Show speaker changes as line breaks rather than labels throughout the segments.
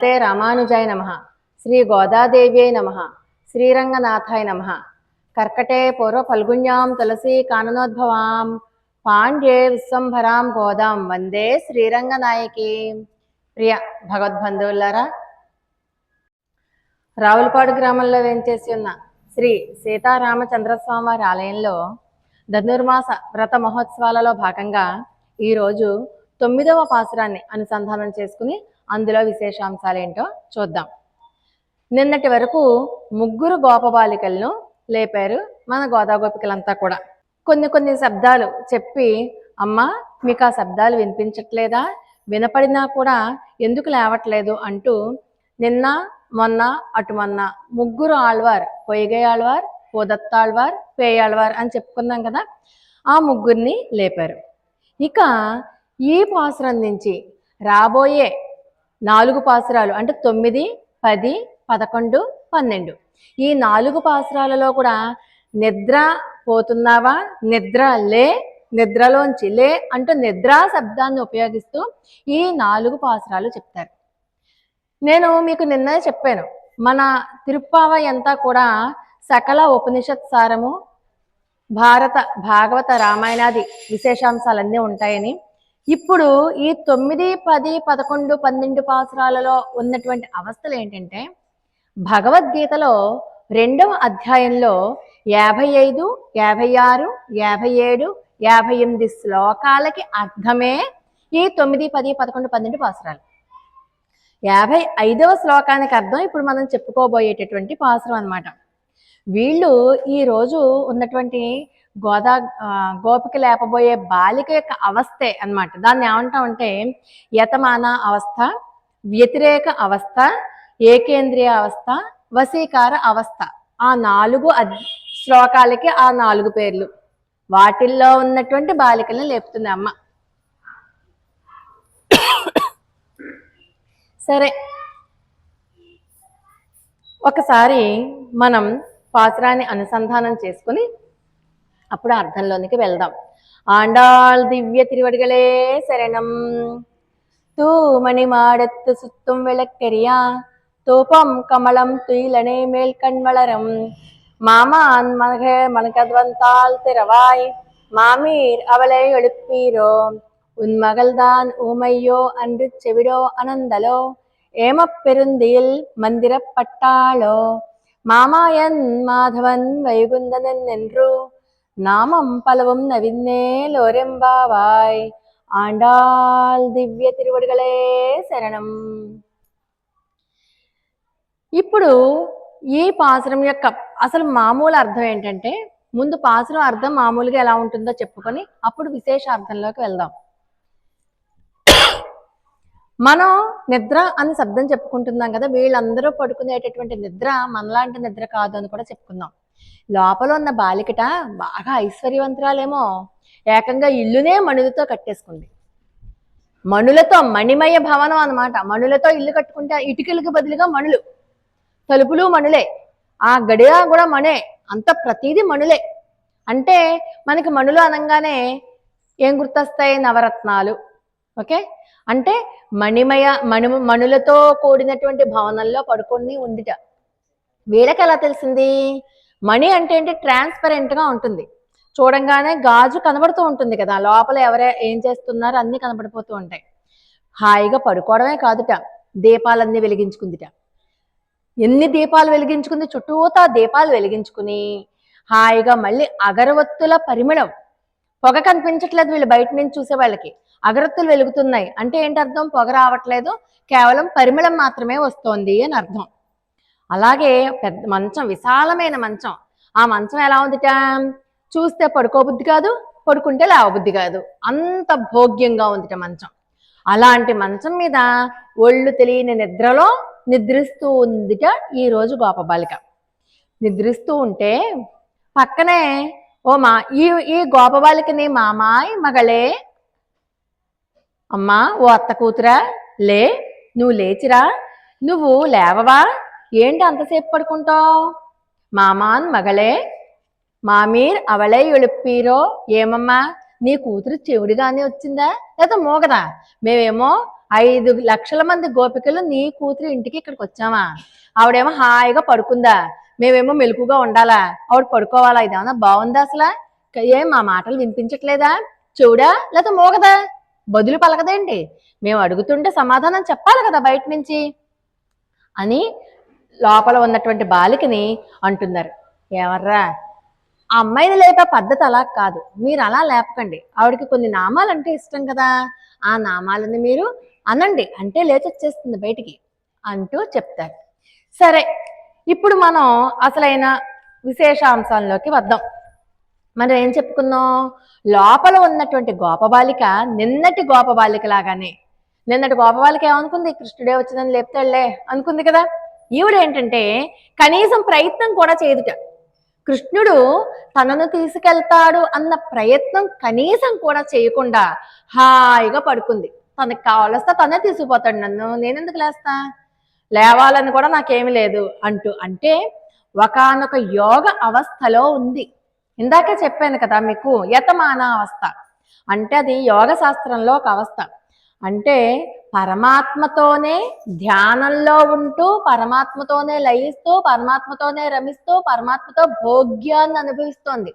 శ్రీ రామానుజాయ నమః. శ్రీ గోదాదేవ్యై నమః. శ్రీరంగనాథాయ నమః. కర్కటే పూర్వ ఫల్గుణ్యాం తులసీ కాననోద్భవాం పాండ్యే విశ్వంభరాం గోదాం వందే శ్రీరంగనాయకి. ప్రియ భగవద్బంధువులారా, రావులపాడు గ్రామంలో వేంచేసి ఉన్న శ్రీ సీతారామచంద్రస్వామి వారి ఆలయంలో ధనుర్మాస వ్రత మహోత్సవాలలో భాగంగా ఈరోజు 9వ పాసురాన్ని అనుసంధానం చేసుకుని అందులో విశేషాంశాలు ఏంటో చూద్దాం. నిన్నటి వరకు ముగ్గురు గోపబాలికలను లేపారు మన గోదాగోపికలంతా కూడా. కొన్ని శబ్దాలు చెప్పి, అమ్మ మీకు ఆ శబ్దాలు వినిపించట్లేదా, వినపడినా కూడా ఎందుకు లేవట్లేదు అంటూ నిన్న మొన్న అటు మొన్న ముగ్గురు ఆళ్వార్, పొయ్గై ఆళ్వార్, పోదత్తాళ్వార్, పేయాళ్వార్ అని చెప్పుకున్నాం కదా, ఆ ముగ్గురిని లేపారు. ఇక ఈ పాసురం నుంచి రాబోయే 4 పాసురాలు అంటే 9, 10, 11, 12 ఈ 4 పాసురాలలో కూడా నిద్ర పోతున్నావా, నిద్ర లే, నిద్రలోంచి లే అంటూ నిద్రా శబ్దాన్ని ఉపయోగిస్తూ ఈ 4 పాసురాలు చెప్తారు. నేను మీకు నిన్న చెప్పాను, మన తిరుప్పావై అంతా కూడా సకల ఉపనిషత్ సారము, భారత భాగవత రామాయణాది విశేషాంశాలన్నీ ఉంటాయని. ఇప్పుడు ఈ 9, 10, 11, 12 పాసురాలలో ఉన్నటువంటి అవస్థలు ఏంటంటే, భగవద్గీతలో 2వ అధ్యాయంలో 55, 56, 57, 58 శ్లోకాలకి అర్థమే ఈ 9, 10, 11, 12 పాసురాలు. 55వ శ్లోకానికి అర్థం ఇప్పుడు మనం చెప్పుకోబోయేటటువంటి పాసురం అన్నమాట. వీళ్ళు ఈరోజు ఉన్నటువంటి గోపిక లేపబోయే బాలిక యొక్క అవస్థే అన్నమాట. దాన్ని ఏమంటామంటే యతమాన అవస్థ, వ్యతిరేక అవస్థ, ఏకేంద్రియ అవస్థ, వశీకార అవస్థ. ఆ 4 శ్లోకాలకి ఆ 4 పేర్లు. వాటిల్లో ఉన్నటువంటి బాలికల్ని లేపుతుంది అమ్మ. సరే, ఒకసారి మనం పాసురాన్ని అనుసంధానం చేసుకుని అప్పుడు అర్థంలోనికి వెళ్దాం. ఆండాళ్ దివ్య తిరువడిగలే శరణం. తూమణి మాడెత్తు సుత్తుం విளக்கெரியா தூபம் கமலம் துயிலனே மேல் கண்வளரம் மாமான் மனகத்வந்தால் திறவாய் மாமீர் அவளை எழுப்பீரோ உன்மகள்தான் ஊமையோ அன்று செவிடோ அனந்தலோ ஏமப்பெருந்தியில் மந்திரப்பட்டாளோ மாமாயன் மாதவன் வைகுந்தனன் என்று నామం పలవం నవిన్నేలోరెంబావాయ్. ఆండాళ్ దివ్య తిరువడిగలే శరణం. ఇప్పుడు ఈ పాసురం యొక్క అసలు మామూలు అర్థం ఏంటంటే, ముందు పాసురం అర్థం మామూలుగా ఎలా ఉంటుందో చెప్పుకొని అప్పుడు విశేష అర్థంలోకి వెళ్దాం. మనం నిద్ర అని శబ్దం చెప్పుకుంటున్నాం కదా, వీళ్ళందరూ పడుకునేటటువంటి నిద్ర మనలాంటి నిద్ర కాదు అని కూడా చెప్పుకుందాం. లోపల ఉన్న బాలికట బాగా ఐశ్వర్యవంతురాలేమో, ఏకంగా ఇల్లునే మణులతో కట్టేసుకుంది. మణులతో, మణిమయ భవనం అన్నమాట. మణులతో ఇల్లు కట్టుకుంటే ఇటుకలకు బదులుగా మణులు, తలుపులు మణులే, ఆ గడియ కూడా మణే, అంత ప్రతిదీ మణులే. అంటే మనకి మణులు అనగానే ఏం గుర్తొస్తాయి? నవరత్నాలు. ఓకే, అంటే మణులతో కూడినటువంటి భవనంలో పడుకొని ఉందిట. వీళ్ళకి ఎలా తెలిసింది? మణి అంటే ఏంటి? ట్రాన్స్పరెంట్గా ఉంటుంది, చూడంగానే గాజు కనబడుతూ ఉంటుంది కదా, లోపల ఏం చేస్తున్నారో అన్నీ కనబడిపోతూ ఉంటాయి. హాయిగా పడుకోవడమే కాదుట, దీపాలన్నీ వెలిగించుకుందిట. ఎన్ని దీపాలు వెలిగించుకుంది? చుట్టూతా దీపాలు వెలిగించుకుని హాయిగా మళ్ళీ అగరవత్తుల పరిమళం, పొగ కనిపించట్లేదు వీళ్ళు బయట నుంచి చూసే వాళ్ళకి. అగరత్తులు వెలుగుతున్నాయి అంటే ఏంటి అర్థం? పొగ రావట్లేదు, కేవలం పరిమళం మాత్రమే వస్తోంది అని అర్థం. అలాగే పెద్ద మంచం, విశాలమైన మంచం. ఆ మంచం ఎలా ఉందిట? చూస్తే పడుకోబుద్ధి కాదు, పడుకుంటే లేవబుద్ధి కాదు, అంత భోగ్యంగా ఉందిట మంచం. అలాంటి మంచం మీద ఒళ్ళు తెలియని నిద్రలో నిద్రిస్తూ ఉందిట ఈరోజు గోపబాలిక. నిద్రిస్తూ ఉంటే పక్కనే ఈ గోపబాలికని మామాయ్ మగళే, అమ్మా ఓ అత్త కూతురా లే, నువ్వు లేచిరా, నువ్వు లేవవా, ఏంటి అంతసేపు పడుకుంటావు? మామాన్ మగళే మామీర్ అవళై ఎలుప్పీరో, ఏమమ్మా నీ కూతురు చెవిడిగానే వచ్చిందా లేదా మోగదా? మేమేమో 5 లక్షల మంది గోపికలు నీ కూతురు ఇంటికి ఇక్కడికి వచ్చామా? ఆవిడేమో హాయిగా పడుకుందా, మేమేమో మెలకుగా ఉండాలా? ఆవిడ పడుకోవాలా? ఇదేమన్నా బాగుందా అసలు? ఏం మా మాటలు వినిపించట్లేదా? చెవుడా లేకపోతే మోగదా? బదులు పలకదేంటి? మేము అడుగుతుంటే సమాధానం చెప్పాలి కదా బయట నుంచి అని లోపల ఉన్నటువంటి బాలికని అంటున్నారు. ఎవర్రా, ఆ అమ్మాయిని లేపే పద్ధతి అలా కాదు, మీరు అలా లేపకండి. ఆవిడకి కొన్ని నామాలు అంటే ఇష్టం కదా, ఆ నామాలని మీరు అనండి, అంటే లేచి వచ్చేస్తుంది బయటికి అంటూ చెప్తారు. సరే, ఇప్పుడు మనం అసలైన విశేషాంశాల్లోకి వద్దాం. మనం ఏం చెప్పుకుందాం? లోపల ఉన్నటువంటి గోపబాలిక నిన్నటి గోపబాలిక లాగానే, నిన్నటి గోపబాలిక ఏమనుకుంది? కృష్ణుడే వచ్చిందని లేపుతాడులే అనుకుంది కదా. ఈవిడేంటంటే కనీసం ప్రయత్నం కూడా చేయదుట. కృష్ణుడు తనను తీసుకెళ్తాడు అన్న ప్రయత్నం కనీసం కూడా చేయకుండా హాయిగా పడుకుంది. తనకు కావలస్తే తనే తీసుకుపోతాడు, నన్ను నేనెందుకు లేస్తా, లేవాలని కూడా నాకేమి లేదు అంటూ. అంటే ఒకానొక యోగ అవస్థలో ఉంది. ఇందాక చెప్పాను కదా మీకు, యతమాన అవస్థ అంటే అది యోగ శాస్త్రంలో ఒక అవస్థ. అంటే పరమాత్మతోనే ధ్యానంలో ఉంటూ, పరమాత్మతోనే లయిస్తూ, పరమాత్మతోనే రమిస్తూ, పరమాత్మతో భోగ్యాన్ని అనుభవిస్తోంది.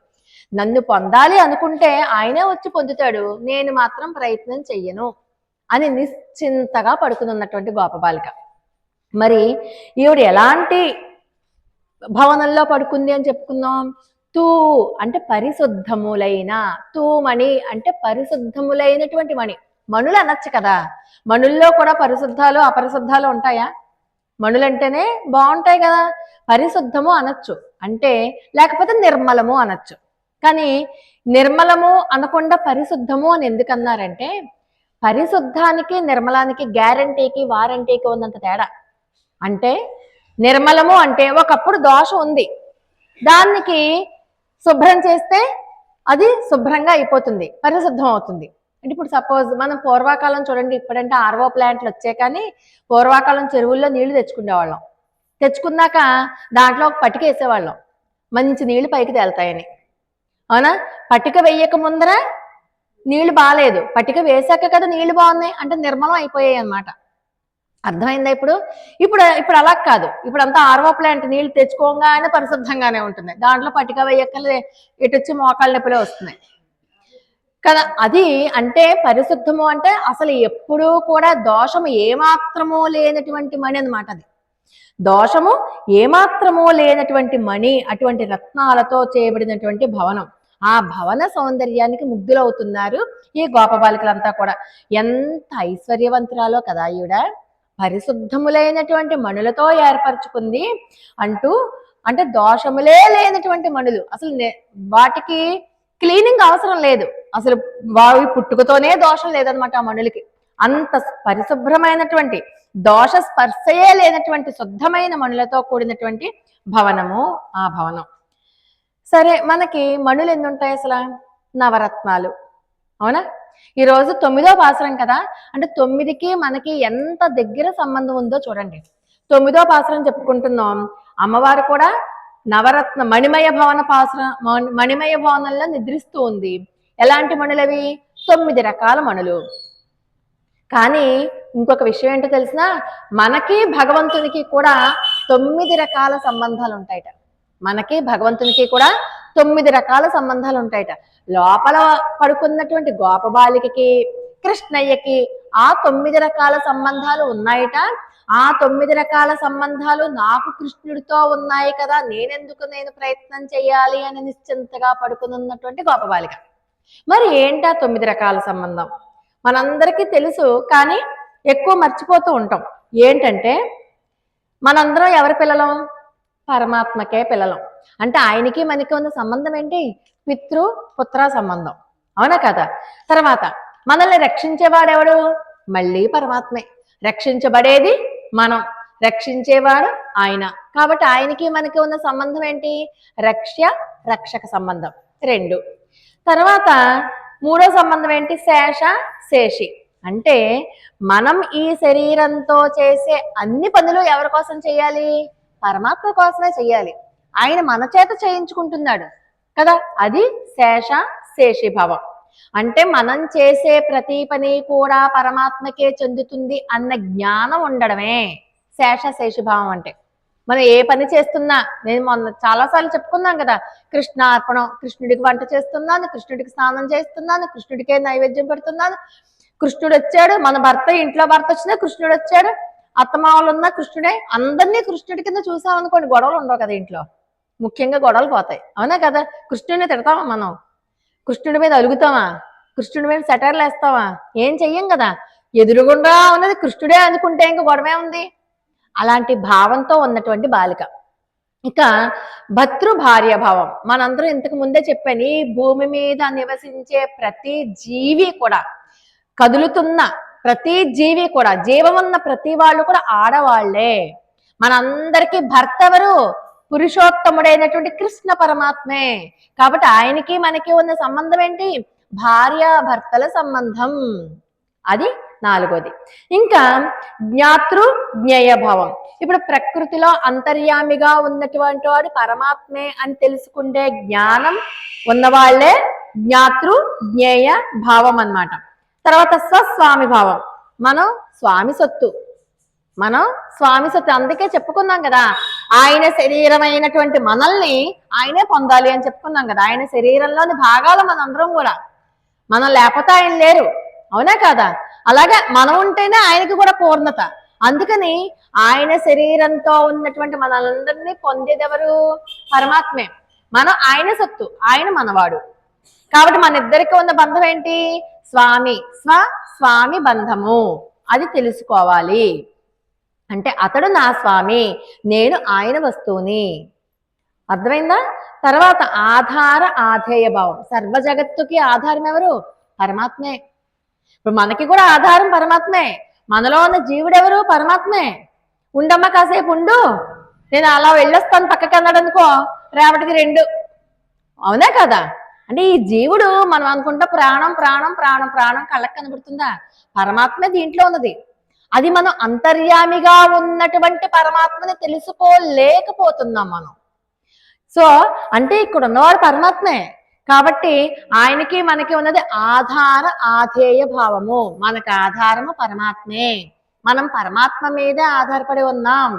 నన్ను పొందాలి అనుకుంటే ఆయనే వచ్చి పొందుతాడు, నేను మాత్రం ప్రయత్నం చెయ్యను అని నిశ్చింతగా పడుకునున్నటువంటి గోపబాలిక. మరి ఈవిడ ఎలాంటి భవనంలో పడుకుంది అని చెప్పుకుందాం? తూ అంటే పరిశుద్ధములైన, తూమణి అంటే పరిశుద్ధములైనటువంటి మణి. మణులు అనొచ్చు కదా, మణుల్లో కూడా పరిశుద్ధాలు అపరిశుద్ధాలు ఉంటాయా? మణులంటేనే బాగుంటాయి కదా, పరిశుద్ధము అనొచ్చు అంటే, లేకపోతే నిర్మలము అనొచ్చు. కానీ నిర్మలము అనకుండా పరిశుద్ధము అని ఎందుకన్నారంటే, పరిశుద్ధానికి నిర్మలానికి గ్యారంటీకి వారంటీకి ఉన్నంత తేడా. అంటే నిర్మలము అంటే ఒకప్పుడు దోషం ఉంది, దానికి శుభ్రం చేస్తే అది శుభ్రంగా అయిపోతుంది, పరిశుద్ధం అవుతుంది. అంటే ఇప్పుడు సపోజ్ మనం పూర్వకాలం చూడండి, ఇప్పుడంటే ఆర్ఓ ప్లాంట్లు వచ్చాయి, కానీ పూర్వకాలం చెరువుల్లో నీళ్లు తెచ్చుకునేవాళ్ళం. తెచ్చుకున్నాక దాంట్లో ఒక పట్టిక వేసేవాళ్ళం, మంచి నీళ్లు పైకి తేలుతాయని. అవునా? పట్టిక వేయక ముందర నీళ్లు బాగాలేదు, పట్టిక వేసాక కదా నీళ్లు బాగున్నాయి అంటే నిర్మలం అయిపోయాయి అన్నమాట. అర్థమైందా? ఇప్పుడు ఇప్పుడు ఇప్పుడు అలా కాదు, ఇప్పుడు అంతా ఆర్ఓ ప్లాంట్ నీళ్లు తెచ్చుకోగానే పరిశుద్ధంగానే ఉంటుంది, దాంట్లో పట్టిక వేయక్కలే ఇటొచ్చి మోకాళ్ళ నొప్పులే వస్తున్నాయి కదా. అది అంటే పరిశుద్ధము అంటే అసలు ఎప్పుడూ కూడా దోషము ఏమాత్రమూ లేనటువంటి మణి అనమాట. అది దోషము ఏమాత్రమూ లేనటువంటి మణి, అటువంటి రత్నాలతో చేయబడినటువంటి భవనం. ఆ భవన సౌందర్యానికి ముగ్ధులవుతున్నారు ఈ గోపబాలికలంతా కూడా. ఎంత ఐశ్వర్యవంతురాలో కదా ఈవిడ, పరిశుద్ధములైనటువంటి మణులతో ఏర్పరచుకుంది అంటూ. అంటే దోషములే లేనటువంటి మణులు, అసలు వాటికి క్లీనింగ్ అవసరం లేదు, అసలు వావి పుట్టుకతోనే దోషం లేదనమాట ఆ మణులకి. అంత పరిశుభ్రమైనటువంటి, దోష స్పర్శయే లేనటువంటి శుద్ధమైన మణులతో కూడినటువంటి భవనము ఆ భవనం. సరే, మనకి మణులు ఎన్ని ఉంటాయి అసలు? నవరత్నాలు. అవునా? ఈరోజు 9వ పాసురం కదా, అంటే 9కి మనకి ఎంత దగ్గర సంబంధం ఉందో చూడండి. 9వ పాసురం చెప్పుకుంటున్నాం, అమ్మవారు కూడా నవరత్న మణిమయ భవన పాసురం, మణిమయ భవనంలో నిద్రిస్తూ ఉంది. ఎలాంటి మణులవి? 9 రకాల మణులు. కానీ ఇంకొక విషయం ఏంటో తెలిసినా, మనకి భగవంతునికి కూడా 9 రకాల సంబంధాలు ఉంటాయట. మనకి భగవంతునికి కూడా 9 రకాల సంబంధాలు ఉంటాయట. లోపల పడుకున్నటువంటి గోపబాలికకి కృష్ణయ్యకి ఆ 9 రకాల సంబంధాలు ఉన్నాయట. ఆ 9 రకాల సంబంధాలు నాకు కృష్ణుడితో ఉన్నాయి కదా, నేను ప్రయత్నం చేయాలి అని నిశ్చింతగా పడుకున్నటువంటి గోపబాలిక. మరి ఏంటా 9 రకాల సంబంధం? మనందరికీ తెలుసు, కానీ ఎక్కువ మర్చిపోతూ ఉంటాం. ఏంటంటే మనందరం ఎవరి పిల్లలం? పరమాత్మకే పిల్లలం. అంటే ఆయనకి మనకి ఉన్న సంబంధం ఏంటి? పితృ పుత్ర సంబంధం. అవునా కదా? తర్వాత మనల్ని రక్షించేవాడెవడు? మళ్ళీ పరమాత్మే. రక్షించబడేది మనం, రక్షించేవాడు ఆయన. కాబట్టి ఆయనకి మనకి ఉన్న సంబంధం ఏంటి? రక్షక సంబంధం 2. తర్వాత 3వ సంబంధం ఏంటి? శేషి. అంటే మనం ఈ శరీరంతో చేసే అన్ని పనులు ఎవరి కోసం చేయాలి? పరమాత్మ కోసమే చెయ్యాలి. ఆయన మన చేత చేయించుకుంటున్నాడు కదా, అది శేషి భావం. అంటే మనం చేసే ప్రతి పని కూడా పరమాత్మకే చెందుతుంది అన్న జ్ఞానం ఉండడమే శేషశేషిభావం అంటే. మనం ఏ పని చేస్తున్నా, నేను మొన్న చాలాసార్లు చెప్పుకున్నాం కదా, కృష్ణార్పణం, కృష్ణుడికి వంట చేస్తున్నాను, కృష్ణుడికి స్నానం చేస్తున్నాను, కృష్ణుడికే నైవేద్యం పెడుతున్నాను, కృష్ణుడు వచ్చాడు, మన భర్త ఇంట్లో భర్త వచ్చినా కృష్ణుడు వచ్చాడు, అత్తమామలు ఉన్నా కృష్ణుడే, అందరినీ కృష్ణుడి కింద చూసామనుకోండి గొడవలు ఉండవు కదా ఇంట్లో. ముఖ్యంగా గొడవలు పోతాయి, అవునా కదా. కృష్ణుడిని తిడతామా మనం? కృష్ణుడి మీద అలుగుతామా? కృష్ణుడి మీద సెటర్లు వేస్తావా? ఏం చెయ్యం కదా. ఎదురుగుండా ఉన్నది కృష్ణుడే అనుకుంటే ఇంకా గొడవే ఉంది. అలాంటి భావంతో ఉన్నటువంటి బాలిక. ఇక భర్తృ భార్య భావం, మనందరం ఇంతకు ముందే చెప్పాను, ఈ భూమి మీద నివసించే ప్రతి జీవి కూడా, కదులుతున్న ప్రతి జీవి కూడా, జీవమున్న ప్రతి వాళ్ళు కూడా ఆడవాళ్లే. మనందరికీ భర్త ఎవరు? పురుషోత్తముడైనటువంటి కృష్ణ పరమాత్మే. కాబట్టి ఆయనకి మనకి ఉన్న సంబంధం ఏంటి? భార్యాభర్తల సంబంధం. అది నాలుగోది. ఇంకా జ్ఞాతృ జ్ఞేయ భావం. ఇప్పుడు ప్రకృతిలో అంతర్యామిగా ఉన్నటువంటి వాడు పరమాత్మే అని తెలుసుకుంటే జ్ఞానం ఉన్నవాళ్లే జ్ఞాతృ జ్ఞేయ భావం అన్నమాట. తర్వాత స్వస్వామి భావం, మనం స్వామి సొత్తు, మనం స్వామి సొత్తు. అందుకే చెప్పుకున్నాం కదా, ఆయన శరీరమైనటువంటి మనల్ని ఆయనే పొందాలి అని చెప్పుకున్నాం కదా. ఆయన శరీరంలోని భాగాలు మనందరం కూడా, మనం లేకపోతే ఆయన లేరు, అవునా కాదా. అలాగే మనం ఉంటేనే ఆయనకి కూడా పూర్ణత. అందుకని ఆయన శరీరంతో ఉన్నటువంటి మనందరినీ పొందేదెవరు? పరమాత్మే. మనం ఆయన సొత్తు, ఆయన మనవాడు. కాబట్టి మన ఇద్దరికి ఉన్న బంధం ఏంటి? స్వామి స్వామి బంధము. అది తెలుసుకోవాలి. అంటే అతడు నా స్వామి, నేను ఆయన వస్తువుని. అర్థమైందా? తర్వాత ఆధార ఆధేయ భావం. సర్వ జగత్తుకి ఆధారం ఎవరు? పరమాత్మే. ఇప్పుడు మనకి కూడా ఆధారం పరమాత్మే. మనలో ఉన్న జీవుడు ఎవరు? పరమాత్మే. ఉండమ్మ కాసేపు ఉండు, నేను అలా వెళ్ళొస్తాను పక్కకి అన్నాడు అనుకో, రేపటికి 2. అవునా కదా. అంటే ఈ జీవుడు మనం అనుకుంటా ప్రాణం ప్రాణం ప్రాణం ప్రాణం కళ్ళకి కనబడుతుందా? పరమాత్మే దీంట్లో ఉన్నది. అది మనం అంతర్యామిగా ఉన్నటువంటి పరమాత్మని తెలుసుకోలేకపోతున్నాం మనం. సో అంటే ఇక్కడ ఉన్నవాడు పరమాత్మే. కాబట్టి ఆయనకి మనకి ఉన్నది ఆధార ఆధేయ భావము. మనకు ఆధారము పరమాత్మే. మనం పరమాత్మ మీదే ఆధారపడి ఉన్నాం.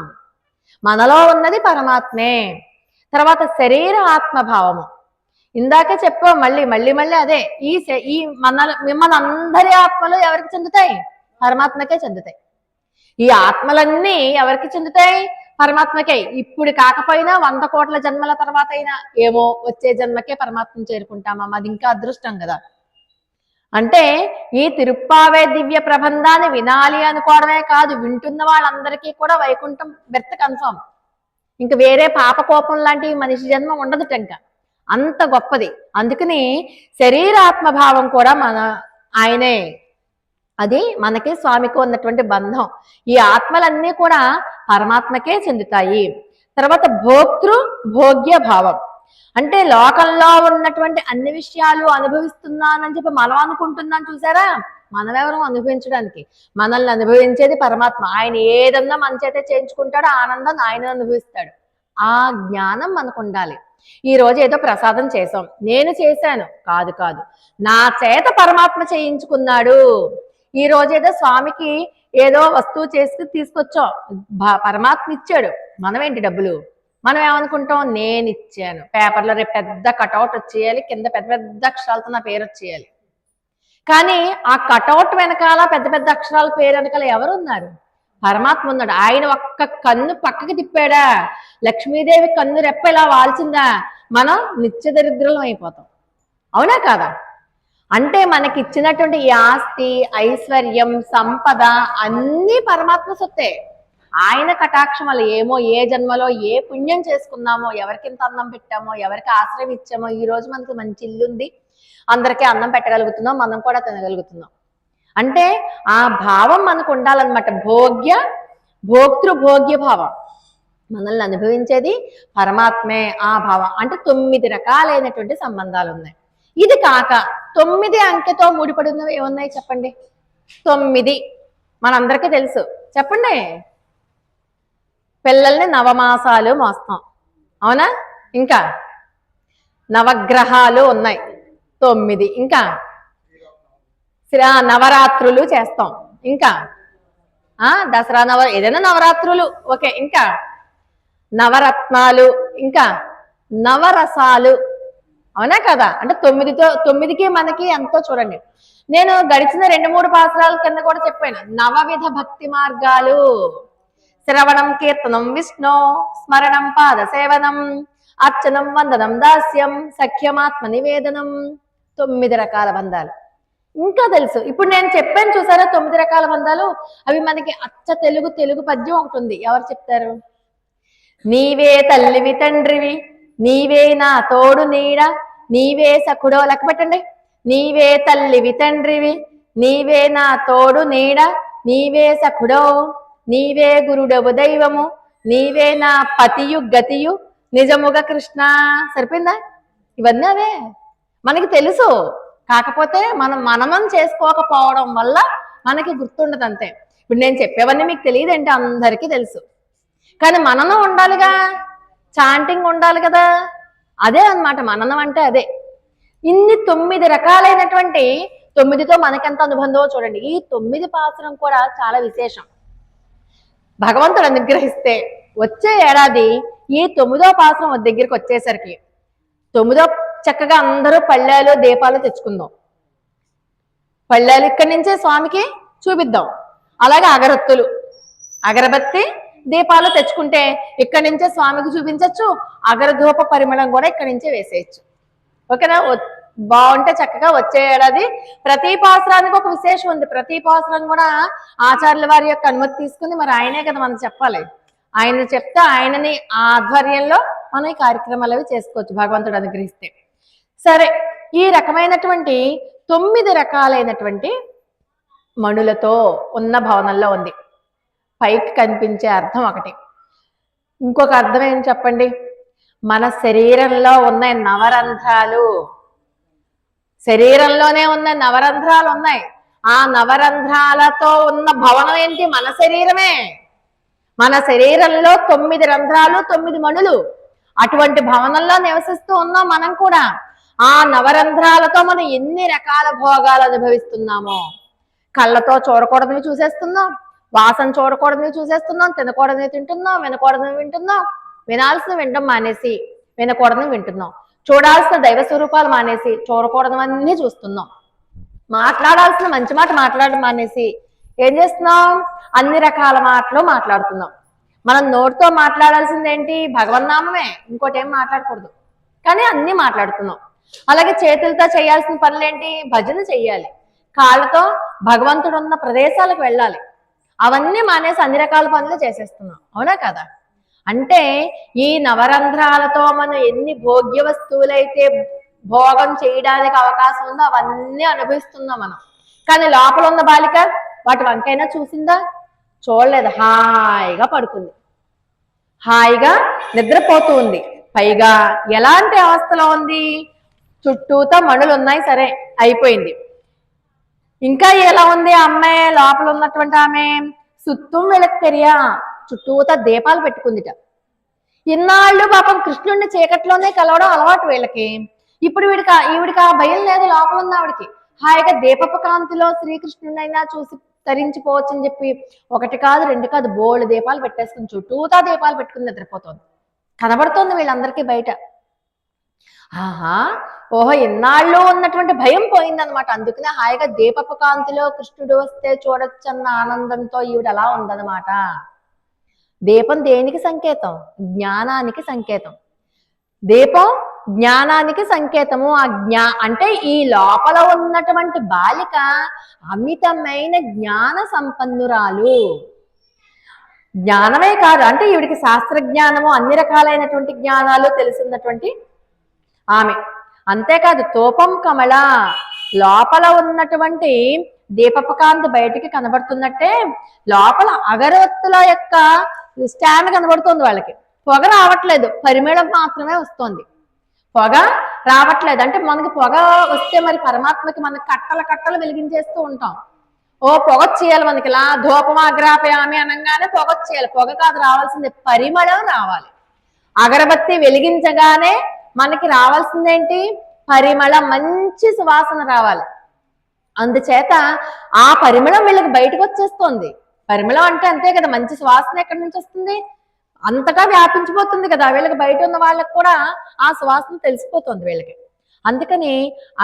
మనలో ఉన్నది పరమాత్మే. తర్వాత శరీర ఆత్మభావము. ఇందాకే చెప్పాం, మళ్ళీ మళ్ళీ మళ్ళీ అదే. ఈ మిమ్మల్ని అందరి ఆత్మలు ఎవరికి చెందుతాయి? పరమాత్మకే చెందుతాయి. ఈ ఆత్మలన్నీ ఎవరికి చెందుతాయి? పరమాత్మకే. ఇప్పుడు కాకపోయినా 100 కోట్ల జన్మల తర్వాత అయినా ఏమో వచ్చే జన్మకే పరమాత్మను చేరుకుంటామా, అది ఇంకా అదృష్టం కదా. అంటే ఈ తిరుప్పావే దివ్య ప్రబంధాన్ని వినాలి అనుకోవడమే కాదు, వింటున్న వాళ్ళందరికీ కూడా వైకుంఠం బెర్త్ కన్ఫర్మ్. ఇంక వేరే పాపకోపం లాంటి మనిషి జన్మ ఉండదుట, ఇంకా అంత గొప్పది. అందుకని శరీరాత్మభావం కూడా మన ఆయనే. అది మనకి స్వామికి ఉన్నటువంటి బంధం. ఈ ఆత్మలన్నీ కూడా పరమాత్మకే చెందుతాయి. తర్వాత భోక్తృ భోగ్య భావం. అంటే లోకంలో ఉన్నటువంటి అన్ని విషయాలు అనుభవిస్తున్నానని చెప్పి మనం అనుకుంటున్నాం చూసారా, మనమెవరం అనుభవించడానికి? మనల్ని అనుభవించేది పరమాత్మ. ఆయన ఏదన్నా మన చేతే చేయించుకుంటాడో ఆనందాన్ని ఆయన అనుభవిస్తాడు. ఆ జ్ఞానం మనకు ఉండాలి. ఈ రోజు ఏదో ప్రసాదం చేసాం, నేను చేశాను కాదు కాదు, నా చేత పరమాత్మ చేయించుకున్నాడు. ఈ రోజు ఏదో స్వామికి ఏదో వస్తువు చేసి తీసుకొచ్చాం, పరమాత్మ ఇచ్చాడు. మనం ఏంటి డబ్బులు? మనం ఏమనుకుంటాం? నేను ఇచ్చాను. పేపర్లో రేపు పెద్ద కటౌట్ వచ్చేయాలి, కింద పెద్ద పెద్ద అక్షరాలతో నా పేరు వచ్చేయాలి. కానీ ఆ కటౌట్ వెనకాల పెద్ద పెద్ద అక్షరాల పేరు వెనకాల ఎవరు ఉన్నారు? పరమాత్మ ఉన్నాడు. ఆయన ఒక్క కన్ను పక్కకి తిప్పాడా, లక్ష్మీదేవి కన్ను రెప్ప ఇలా వాల్చిందా, మనం నిత్య దరిద్రులం అయిపోతాం. అవునా కాదా? అంటే మనకి ఇచ్చినటువంటి ఈ ఆస్తి, ఐశ్వర్యం, సంపద అన్నీ పరమాత్మ సొత్తే. ఆయన కటాక్షం వల్ల ఏమో ఏ జన్మలో ఏ పుణ్యం చేసుకున్నామో, ఎవరికి ఇంత అన్నం పెట్టామో, ఎవరికి ఆశ్రయం ఇచ్చామో, ఈ రోజు మనకి మంచి ఇల్లు ఉంది, అందరికీ అన్నం పెట్టగలుగుతున్నాం, మనం కూడా తినగలుగుతున్నాం. అంటే ఆ భావం మనకు ఉండాలన్నమాట. భోక్తృ భోగ్య భావం. మనల్ని అనుభవించేది పరమాత్మే. ఆ భావం అంటే 9 రకాలైనటువంటి సంబంధాలు ఉన్నాయి. ఇది కాక 9 అంకెతో ముడిపడి ఉన్నవి ఏమున్నాయి చెప్పండి? 9 మనందరికీ తెలుసు. చెప్పండి. పిల్లల్ని నవమాసాలు మోస్తాం, అవునా? ఇంకా నవగ్రహాలు ఉన్నాయి 9. ఇంకా నవరాత్రులు చేస్తాం. ఇంకా దసరా ఏదైనా నవరాత్రులు ఓకే. ఇంకా నవరత్నాలు, ఇంకా నవరసాలు, అవునా కదా? అంటే 9కి మనకి ఎంతో చూడండి. నేను గడిచిన 2-3 పాసరాల కింద కూడా చెప్పాను. నవవిధ భక్తి మార్గాలు: శ్రవణం, కీర్తనం, విష్ణు స్మరణం, పాద సేవనం, అర్చనం, వందనం, దాస్యం, సఖ్యమాత్మ నివేదనం. 9 రకాల బంధాలు ఇంకా తెలుసు. ఇప్పుడు నేను చెప్పాను చూసారా 9 రకాల బంధాలు. అవి మనకి అచ్చ తెలుగు పద్యం ఒకటి ఉంది. ఎవరు చెప్తారు? నీవే తల్లివి తండ్రివి, నీవే నా తోడు నీడ, నీవే సఖుడో. లెక్క పెట్టండి. నీవే తల్లివి తండ్రివి, నీవే నా తోడు నీడ, నీవే సఖుడో, నీవే గురుడవు దైవము, నీవే నా పతియు గతియు నిజముగ కృష్ణ. సరిపోయిందా? ఇవన్నీ అవే మనకి తెలుసు. కాకపోతే మనం మననం చేసుకోకపోవడం వల్ల మనకి గుర్తుండదు అంతే. ఇప్పుడు నేను చెప్పేవన్నీ మీకు తెలియదంటే అందరికీ తెలుసు. కానీ మననం ఉండాలిగా, చాంటింగ్ ఉండాలి కదా. అదే అన్నమాట మననం అంటే అదే. ఇన్ని 9 రకాలైనటువంటి 9తో మనకెంత అనుబంధమో చూడండి. ఈ 9 పాసరం కూడా చాలా విశేషం. భగవంతుడు అనుగ్రహిస్తే వచ్చే ఏడాది ఈ 9వ పాసరం దగ్గరికి వచ్చేసరికి 9వ చక్కగా అందరూ పళ్ళాలు దీపాలు తెచ్చుకుందాం. పళ్ళాలు ఇక్కడి నుంచే స్వామికి చూపిద్దాం. అలాగే అగరబత్తి దీపాలు తెచ్చుకుంటే ఇక్కడి నుంచే స్వామికి చూపించవచ్చు. అగరధూప పరిమళం కూడా ఇక్కడి నుంచే వేసేయచ్చు. ఓకేనా? బాగుంటే చక్కగా వచ్చే ఏడాది ప్రతి పాసరానికి ఒక విశేషం ఉంది. ప్రతి పాసరం కూడా ఆచార్యుల వారి యొక్క అనుమతి తీసుకుని, మరి ఆయనే కదా మనం చెప్పాలి. ఆయన చెప్తే ఆయనని ఆధ్వర్యంలో మనం ఈ కార్యక్రమాలు అవి చేసుకోవచ్చు భగవంతుడు అనుగ్రహిస్తే. సరే, ఈ రకమైనటువంటి 9 రకాలైనటువంటి మణులతో ఉన్న భవనంలో ఉంది. పైకి కనిపించే అర్థం ఒకటి. ఇంకొక అర్థం ఏం చెప్పండి? మన శరీరంలో ఉన్న నవరంధ్రాలు, శరీరంలోనే ఉన్న నవరంధ్రాలు ఉన్నాయి. ఆ నవరంధ్రాలతో ఉన్న భవనం ఏంటి? మన శరీరమే. మన శరీరంలో 9 రంధ్రాలు, 9 మణులు. అటువంటి భవనంలో నివసిస్తూ ఉన్నాం మనం కూడా. ఆ నవరంధ్రాలతో మనం ఎన్ని రకాల భోగాలు అనుభవిస్తున్నామో. కళ్ళతో చూడకూడదని చూసేస్తున్నాం, వాసన చూడకూడదని చూసేస్తున్నాం, తినకూడదని తింటున్నాం, వినకూడదని వింటున్నాం, వినాల్సిన వినడం మానేసి వినకూడదని వింటున్నాం, చూడాల్సిన దైవ స్వరూపాలు మానేసి చూడకూడదవన్నీ చూస్తున్నాం, మాట్లాడాల్సిన మంచి మాట మాట్లాడడం మానేసి ఏం చేస్తున్నాం? అన్ని రకాల మాటలు మాట్లాడుతున్నాం. మనం నోటితో మాట్లాడాల్సింది ఏంటి? భగవన్నామమే, ఇంకోటి ఏం మాట్లాడకూడదు. కానీ అన్ని మాట్లాడుతున్నాం. అలాగే చేతులతో చేయాల్సిన పనులేంటి? భజన చెయ్యాలి. కాళ్ళతో భగవంతుడు ఉన్న ప్రదేశాలకు వెళ్ళాలి. అవన్నీ మానేసి అన్ని రకాల పనులు చేసేస్తున్నాం. అవునా కదా? అంటే ఈ నవరంధ్రాలతో మనం ఎన్ని భోగ్య వస్తువులైతే భోగం చేయడానికి అవకాశం ఉందో అవన్నీ అనుభవిస్తున్నాం మనం. కానీ లోపల ఉన్న బాలిక వాటి వంకైనా చూసిందా? చూడలేదు. హాయిగా పడుకుంది, హాయిగా నిద్రపోతూ ఉంది. పైగా ఎలాంటి అవస్థలో ఉంది? చుట్టూతో మణులు ఉన్నాయి, సరే అయిపోయింది. ఇంకా ఎలా ఉంది? అమ్మాయి లోపల ఉన్నటువంటి ఆమె సుత్తం వెలక్తెరియా, చుట్టూతో దీపాలు పెట్టుకుందిట. ఇన్నాళ్ళు పాపం కృష్ణుడిని చీకట్లోనే కలవడం అలవాటు వీళ్ళకి. ఇప్పుడు ఈవిడికి ఆ భయం లేదు. లోపల ఉన్న ఆవిడికి హాయిగా దీపపు కాంతిలో శ్రీకృష్ణుడినైనా చూసి తరించిపోవచ్చు అని చెప్పి 1 కాదు 2 కాదు బోల్డ్ దీపాలు పెట్టేసుకుని చుట్టూతా దీపాలు పెట్టుకుని నిద్రపోతుంది. కనబడుతోంది వీళ్ళందరికీ బయట. ఓహో, ఇన్నాళ్ళు ఉన్నటువంటి భయం పోయిందనమాట. అందుకనే హాయిగా దీపపు కాంతిలో కృష్ణుడు వస్తే చూడొచ్చన్న ఆనందంతో ఈవిడ అలా ఉందన్నమాట. దీపం దేనికి సంకేతం? జ్ఞానానికి సంకేతం. దీపం జ్ఞానానికి సంకేతము. అంటే ఈ లోపల ఉన్నటువంటి బాలిక అమితమైన జ్ఞాన సంపన్నురాలు. జ్ఞానమే కాదు, అంటే ఈవిడికి శాస్త్ర జ్ఞానము, అన్ని రకాలైనటువంటి జ్ఞానాలు తెలిసినటువంటి ఆమె. అంతేకాదు తోపం కమల, లోపల ఉన్నటువంటి దీపపు కాంతి బయటికి కనబడుతున్నట్టే లోపల అగరవత్తుల యొక్క స్టాండ్ కనబడుతుంది. వాళ్ళకి పొగ రావట్లేదు, పరిమళం మాత్రమే వస్తుంది. పొగ రావట్లేదు అంటే మనకి పొగ వస్తే మరి పరమాత్మకి మనకి కట్టలు వెలిగించేస్తూ ఉంటాం. ఓ పొగొచ్చేయాలి మనకి, ఇలా ధూపమాగ్రాపయామి అనగానే పొగొచ్చేయాలి. పొగ కాదు రావాల్సింది, పరిమళం రావాలి. అగరబత్తి వెలిగించగానే మనకి రావాల్సిందేంటి? పరిమళం, మంచి సువాసన రావాలి. అందుచేత ఆ పరిమళం వీళ్ళకి బయటకు వచ్చేస్తుంది. పరిమళం అంటే అంతే కదా, మంచి సువాసన ఎక్కడి నుంచి వస్తుంది, అంతటా వ్యాపించిపోతుంది కదా, వీళ్ళకి బయట ఉన్న వాళ్ళకి కూడా ఆ సువాసన తెలిసిపోతుంది వీళ్ళకి. అందుకని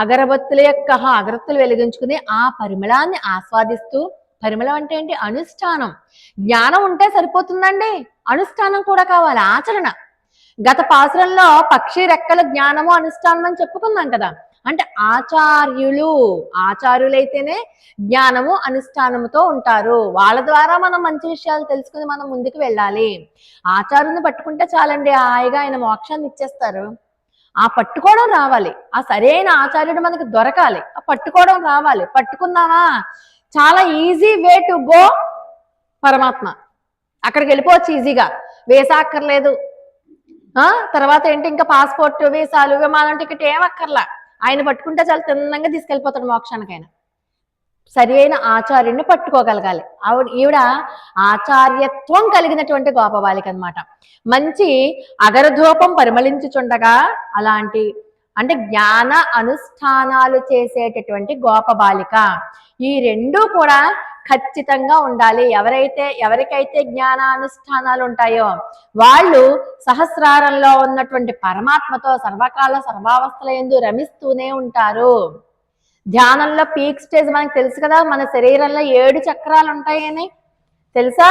అగరబత్తుల యొక్క అగరత్తులు వెలిగించుకుని ఆ పరిమళాన్ని ఆస్వాదిస్తూ, పరిమళం అంటే ఏంటి, అనుష్ఠానం. జ్ఞానం ఉంటే సరిపోతుందండి, అనుష్ఠానం కూడా కావాలి, ఆచరణ. గత పాసురంలో పక్షి రెక్కల జ్ఞానము అనుష్ఠానం అని చెప్పుకున్నాం కదా. అంటే ఆచార్యులైతేనే జ్ఞానము అనుష్ఠానముతో ఉంటారు. వాళ్ళ ద్వారా మనం మంచి విషయాలు తెలుసుకుని మనం ముందుకు వెళ్ళాలి. ఆచార్యుని పట్టుకుంటే చాలండి, హాయిగా ఆయన మోక్షాన్ని ఇచ్చేస్తారు. ఆ పట్టుకోవడం రావాలి, ఆ సరైన ఆచార్యుడు మనకు దొరకాలి, ఆ పట్టుకోవడం రావాలి. పట్టుకున్నావా, చాలా ఈజీ వే టు గో పరమాత్మ. అక్కడికి వెళ్ళిపోవచ్చు ఈజీగా, వీసా అక్కర్లేదు. తర్వాత ఏంటి, ఇంకా పాస్పోర్ట్, వీసాలు, విమానం టికెట్ ఏం అక్కర్లా. ఆయన పట్టుకుంటే చాలా తిన్నంగా తీసుకెళ్ళిపోతాడు మోక్షానికైనా. సరి అయిన ఆచార్యుడిని పట్టుకోగలగాలి. ఈవిడ ఆచార్యత్వం కలిగినటువంటి గోపబాలిక అనమాట. మంచి అగరధూపం పరిమళించుచుండగా అలాంటి అంటే జ్ఞాన అనుష్ఠానాలు చేసేటటువంటి గోపబాలిక. ఈ రెండు కూడా ఖచ్చితంగా ఉండాలి. ఎవరికైతే జ్ఞానానుష్ఠానాలు ఉంటాయో వాళ్ళు సహస్రారంలో ఉన్నటువంటి పరమాత్మతో సర్వకాల సర్వావస్థల యందు రమిస్తూనే ఉంటారు. ధ్యానంలో పీక్ స్టేజ్ మనకు తెలుసు కదా, మన శరీరంలో 7 చక్రాలు ఉంటాయని తెలుసా.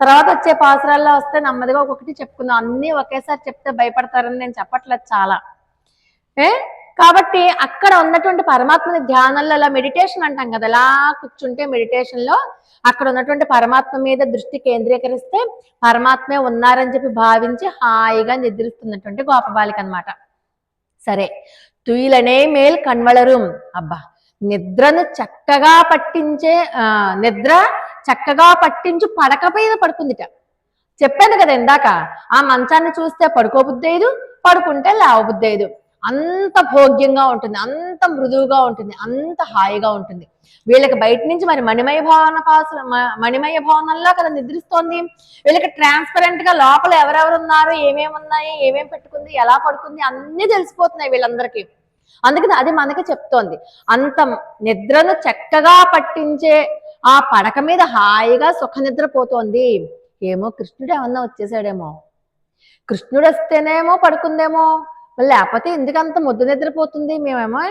తర్వాత వచ్చే పాసురాల్లో వస్తే నెమ్మదిగా ఒక్కొక్కటి చెప్పుకుందాం. అన్నీ ఒకేసారి చెప్తే భయపడతారని నేను చెప్పట్లేదు చాలా. కాబట్టి అక్కడ ఉన్నటువంటి పరమాత్మని ధ్యానంలో అలా మెడిటేషన్ అంటాం కదా, అలా కూర్చుంటే మెడిటేషన్లో అక్కడ ఉన్నటువంటి పరమాత్మ మీద దృష్టి కేంద్రీకరిస్తే పరమాత్మే ఉన్నారని చెప్పి భావించి హాయిగా నిద్రిస్తున్నటువంటి గోపబాలిక అనమాట. సరే, తుయిలనే మేల్ కన్వళరుం. అబ్బా, నిద్రను చక్కగా పట్టించు పడక మీద పడుకుందిట. చెప్పాను కదా ఇందాక, ఆ మంచాన్ని చూస్తే పడుకోబుద్దేదు, పడుకుంటే లేవబుద్దేదు. అంత భోగ్యంగా ఉంటుంది, అంత మృదువుగా ఉంటుంది, అంత హాయిగా ఉంటుంది. వీళ్ళకి బయట నుంచి మరి మణిమయ భవనంలో కదా నిద్రిస్తోంది. వీళ్ళకి ట్రాన్స్పరెంట్ గా లోపల ఎవరెవరు ఉన్నారు, ఏమేమి ఉన్నాయి, ఏమేమి పెట్టుకుంది, ఎలా పడుకుంది అన్నీ తెలిసిపోతున్నాయి వీళ్ళందరికీ. అందుకని అది మనకి చెప్తోంది. అంత నిద్రను చక్కగా పట్టించే ఆ పడక మీద హాయిగా సుఖ నిద్రపోతోంది. ఏమో కృష్ణుడు ఏమన్నా వచ్చేసాడేమో, కృష్ణుడు వస్తేనేమో పడుకుందేమో, లేకపోతే ఎందుకంత ముద్దు నిద్రపోతుంది. మేమేమో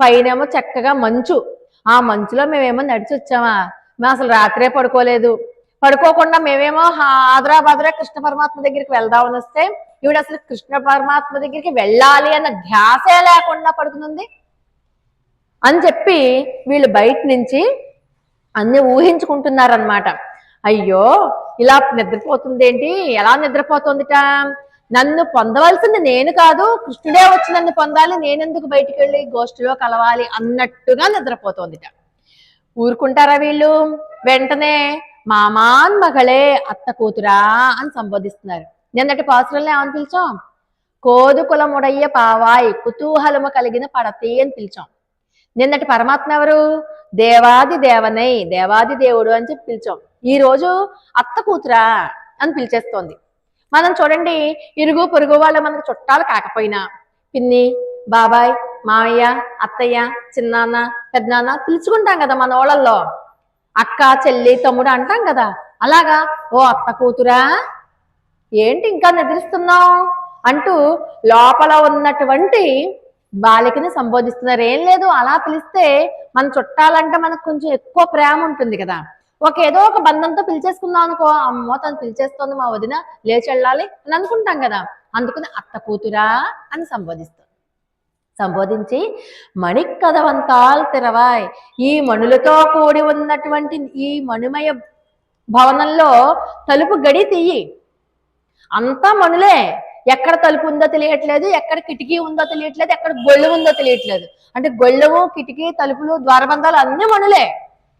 పైనేమో చక్కగా మంచు, ఆ మంచులో మేమేమో నడిచి వచ్చామా, మేము అసలు రాత్రే పడుకోలేదు. పడుకోకుండా మేమేమో ఆదరాబాదరా కృష్ణ పరమాత్మ దగ్గరికి వెళ్దామని వస్తే ఈవిడ అసలు కృష్ణ పరమాత్మ దగ్గరికి వెళ్ళాలి అన్న ధ్యాసే లేకుండా పడుతుంది అని చెప్పి వీళ్ళు బయట నుంచి అన్ని ఊహించుకుంటున్నారనమాట. అయ్యో, ఇలా నిద్రపోతుంది ఏంటి, ఎలా నిద్రపోతుందిట, నన్ను పొందవలసింది నేను కాదు, కృష్ణుడే వచ్చి నన్ను పొందాలి, నేనెందుకు బయటికి వెళ్ళి గోష్ఠిలో కలవాలి అన్నట్టుగా నిద్రపోతోందిట. ఊరుకుంటారా వీళ్ళు? వెంటనే మామాన్ మగళే, అత్త కూతురా అని సంబోధిస్తున్నారు. నిన్నటి పాసురంలో ఏమని పిలిచాం, కోదు కులముడయ్య పావాయి కుతూహలము కలిగిన పడతి అని పిలిచాం. నిన్నటి పరమాత్మ ఎవరు? దేవాది దేవనై, దేవాది దేవుడు అని చెప్పి పిలిచాం. ఈ రోజు అత్త కూతురా అని పిలిచేస్తోంది. మనం చూడండి, ఇరుగు పొరుగు వాళ్ళు మనకు చుట్టాలు కాకపోయినా పిన్ని, బాబాయ్, మామయ్య, అత్తయ్య, చిన్నాన్న, పెద్దనాన్న పిలుచుకుంటాం కదా మన ఓళ్ళల్లో. అక్క, చెల్లి, తమ్ముడు అంటాం కదా. అలాగా ఓ అత్త కూతురా, ఏంటి ఇంకా నిద్రిస్తున్నావు అంటూ లోపల ఉన్నటువంటి బాలికని సంబోధిస్తున్నారు. ఏం లేదు, అలా పిలిస్తే మన చుట్టాలంటే మనకు కొంచెం ఎక్కువ ప్రేమ ఉంటుంది కదా. ఏదో ఒక బంధంతో పిలిచేసుకుందాం అనుకో, అమ్మో తను పిలిచేస్తోంది మా వదిన, లేచి వెళ్ళాలి అని అనుకుంటాం కదా. అందుకని అత్త కూతురా అని సంబోధించి మణికదవంతాల్ తెరవాయ్, ఈ మణులతో కూడి ఉన్నటువంటి ఈ మణిమయ భవనంలో తలుపు గడి తీయి. అంతా మణులే, ఎక్కడ తలుపు ఉందో తెలియట్లేదు, ఎక్కడ కిటికీ ఉందో తెలియట్లేదు, ఎక్కడ గొళ్ళె ఉందో తెలియట్లేదు. అంటే గొళ్ళెము, కిటికీ, తలుపులు, ద్వారబంధాలు అన్ని మణులే,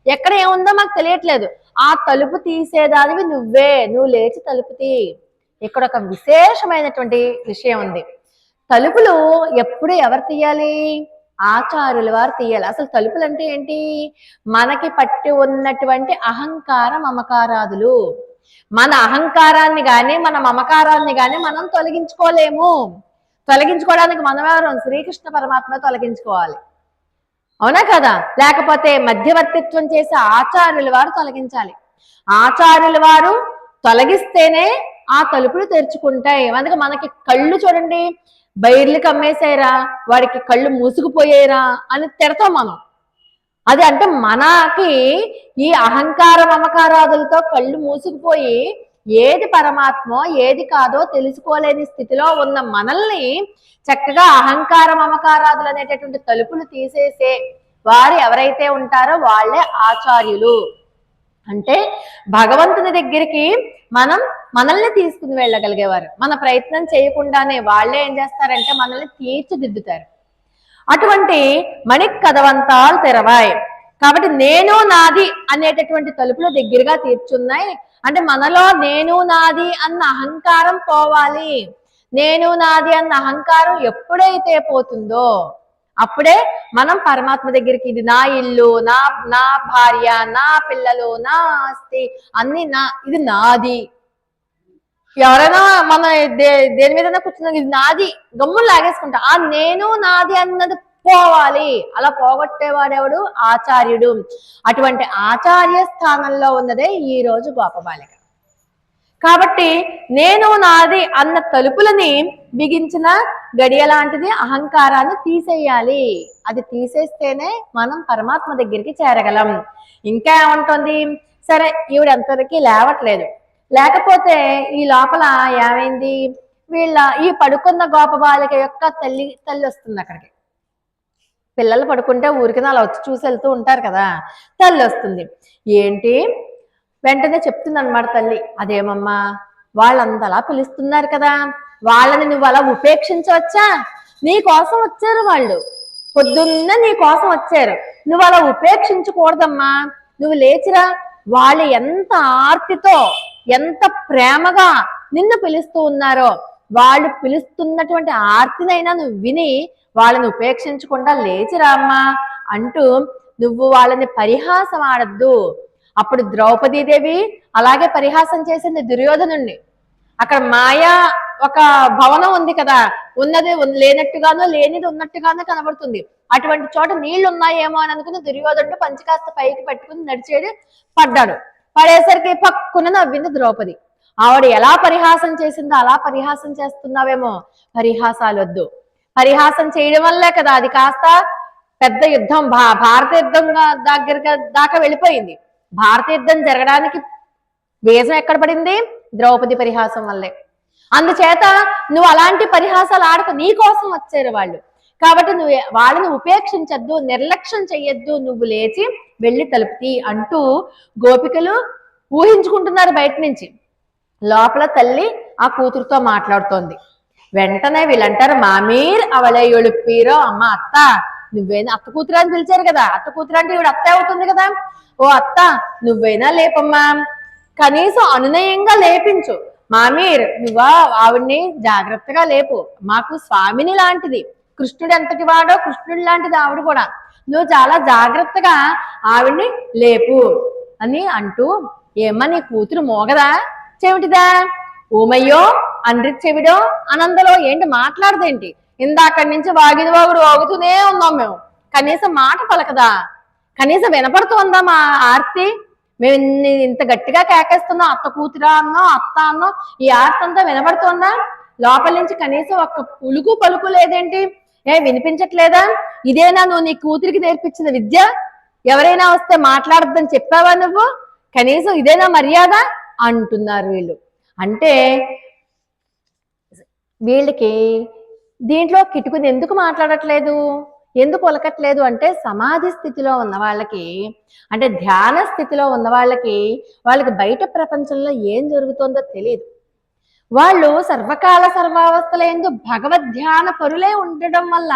ఎక్కడ ఏముందో మాకు తెలియట్లేదు. ఆ తలుపు తీసేదానివి నువ్వే, నువ్వు లేచి తలుపు తీ. ఇక్కడ ఒక విశేషమైనటువంటి విషయం ఉంది. తలుపులు ఎప్పుడు ఎవరు తీయాలి? ఆచార్యుల వారు తీయాలి. అసలు తలుపులు అంటే ఏంటి? మనకి పట్టి ఉన్నటువంటి అహంకార మమకారాదులు, మన అహంకారాన్ని గాని మన మమకారాన్ని గాని మనం తొలగించుకోలేము. తొలగించుకోవడానికి మనం ఎవరు? శ్రీకృష్ణ పరమాత్మ తొలగించుకోవాలి. అవునా కదా? లేకపోతే మధ్యవర్తిత్వం చేసే ఆచార్యుల వారు తొలగించాలి. ఆచార్యుల వారు తొలగిస్తేనే ఆ తలుపులు తెరుచుకుంటాయి. అందుకే మనకి కళ్ళు చూడండి, బైర్లు కమ్మేసారా, వాడికి కళ్ళు మూసుకుపోయారా అని తిడతాం మనం. అది అంటే మనకి ఈ అహంకార మమకారాదులతో కళ్ళు మూసుకుపోయి ఏది పరమాత్మో ఏది కాదో తెలుసుకోలేని స్థితిలో ఉన్న మనల్ని చక్కగా అహంకార మమకారాదులు అనేటటువంటి తలుపులు తీసేసే వారు ఎవరైతే ఉంటారో వాళ్ళే ఆచార్యులు. అంటే భగవంతుని దగ్గరికి మనల్ని తీసుకుని వెళ్ళగలిగేవారు. మన ప్రయత్నం చేయకుండానే వాళ్ళే ఏం చేస్తారంటే మనల్ని తీర్చిదిద్దుతారు. అటువంటి మణిక్ కదవంతాలు తెరవాయి. కాబట్టి నేను నాది అనేటటువంటి తలుపులు దగ్గరగా తీర్చున్నాయి. అంటే మనలో నేను నాది అన్న అహంకారం పోవాలి. నేను నాది అన్న అహంకారం ఎప్పుడైతే పోతుందో అప్పుడే మనం పరమాత్మ దగ్గరికి ఇది నా ఇల్లు, నా నా భార్య, నా పిల్లలు, నా ఆస్తి అన్ని ఇది నాది. ఎవరైనా మన దేని మీద కూర్చున్నా ఇది నాది గమ్ములు లాగేసుకుంటా. ఆ నేను నాది అన్నది పోవాలి. అలా పోగొట్టేవాడెవడు? ఆచార్యుడు. అటువంటి ఆచార్య స్థానంలో ఉన్నదే ఈ రోజు గోపబాలిక. కాబట్టి నేను నాది అన్న తలుపులని బిగించిన గడియ లాంటిది అహంకారాన్ని తీసేయాలి. అది తీసేస్తేనే మనం పరమాత్మ దగ్గరికి చేరగలం. ఇంకా ఏమంటుంది? సరే ఈవిడంతరికి లేవట్లేదు. లేకపోతే ఈ లోపల ఏమైంది? ఈ పడుకున్న గోపబాలిక యొక్క తల్లి వస్తుంది అక్కడికి. పిల్లలు పడుకుంటే ఊరికిన అలా వచ్చి చూసి వెళ్తూ ఉంటారు కదా, తల్లి వస్తుంది. ఏంటి? వెంటనే చెప్తుంది అనమాట తల్లి, అదేమమ్మా వాళ్ళంతలా పిలుస్తున్నారు కదా, వాళ్ళని నువ్వు అలా ఉపేక్షించవచ్చా? నీ కోసం వచ్చారు వాళ్ళు, పొద్దున్న నీ కోసం వచ్చారు, నువ్వు అలా ఉపేక్షించకూడదమ్మా. నువ్వు లేచిరా. వాళ్ళు ఎంత ఆర్తితో ఎంత ప్రేమగా నిన్ను పిలుస్తూ ఉన్నారో, వాళ్ళు పిలుస్తున్నటువంటి ఆర్తినైనా నువ్వు విని వాళ్ళని ఉపేక్షించకుండా లేచిరా అమ్మా అంటూ నువ్వు వాళ్ళని పరిహాసం ఆడద్దు. అప్పుడు ద్రౌపదీదేవి అలాగే పరిహాసం చేసింది దుర్యోధనుణ్ణి. అక్కడ మాయా ఒక భవనం ఉంది కదా, ఉన్నది లేనట్టుగానో లేనిది ఉన్నట్టుగానో కనబడుతుంది. అటువంటి చోట నీళ్లు ఉన్నాయేమో అని అనుకుని దుర్యోధనుడు పంచకాస్త పైకి పెట్టుకుని నడిచేది పడ్డాడు. పడేసరికి పక్కున నవ్వింది ద్రౌపది. ఆవిడ ఎలా పరిహాసం చేసిందో అలా పరిహాసం చేస్తున్నావేమో. పరిహాసాలు వద్దు. పరిహాసం చేయడం వల్లే కదా అది కాస్త పెద్ద యుద్ధం, భారత యుద్ధం దాకా వెళ్ళిపోయింది. భారత యుద్ధం జరగడానికి బీజం ఎక్కడ పడింది? ద్రౌపది పరిహాసం వల్లే. అందుచేత నువ్వు అలాంటి పరిహాసాలు ఆడక, నీ కోసం వచ్చారు వాళ్ళు. కాబట్టి నువ్వు వాళ్ళని ఉపేక్షించద్దు, నిర్లక్ష్యం చెయ్యొద్దు, నువ్వు లేచి వెళ్ళి తలుపుతీ అంటూ గోపికలు ఊహించుకుంటున్నారు బయట నుంచి. లోపల తల్లి ఆ కూతురుతో మాట్లాడుతోంది. వెంటనే వీళ్ళంటారు, మామీర్ అవలే ఎలుప్పీరో. అమ్మ అత్త, నువ్వేనా? అత్త కూతురు అని పిలిచారు కదా, అత్త కూతురు అంటే ఈవిడ అత్త అవుతుంది కదా. ఓ అత్త, నువ్వైనా లేపమ్మా, కనీసం అనునయంగా లేపించు. మామీర్, నువ్వా ఆవిడ్ని జాగ్రత్తగా లేపు, మాకు స్వామిని లాంటిది, కృష్ణుడు ఎంతటి వాడో కృష్ణుడు లాంటిది ఆవిడ కూడా, నువ్వు చాలా జాగ్రత్తగా ఆవిడ్ని లేపు అని అంటూ, ఏమ్మా నీ కూతురు మోగదా, చెవిటిదా? ఓమయ్యో అండ్రి చెవిడో అనందలో ఏంటి మాట్లాడదేంటి? ఇందాకడి నుంచి వాగిన వాగుడు వాగుతూనే ఉన్నాం మేము, కనీసం మాట పలకదా? కనీసం వినపడుతుందా మా ఆర్తి? మేము ఇంత గట్టిగా కేకేస్తున్నాం, అత్త కూతురా అన్నో అత్త అన్నో, ఈ ఆర్తి అంతా వినపడుతుందా? లోపల నుంచి కనీసం ఒక్క పులుకు పలుకు లేదేంటి? వినిపించట్లేదా? ఇదేనా నువ్వు నీ కూతురికి నేర్పించిన విద్య? ఎవరైనా వస్తే మాట్లాడద్దని చెప్పావా నువ్వు? కనీసం ఇదేనా మర్యాద అంటున్నారు వీళ్ళు. అంటే వీళ్ళకి దీంట్లో కిటుకుని ఎందుకు మాట్లాడట్లేదు, ఎందుకు ఒలకట్లేదు అంటే, సమాధి స్థితిలో ఉన్న వాళ్ళకి, అంటే ధ్యాన స్థితిలో ఉన్న వాళ్ళకి బయట ప్రపంచంలో ఏం జరుగుతుందో తెలియదు. వాళ్ళు సర్వకాల సర్వావస్థలందు భగవద్ధ్యాన పరులే ఉండడం వల్ల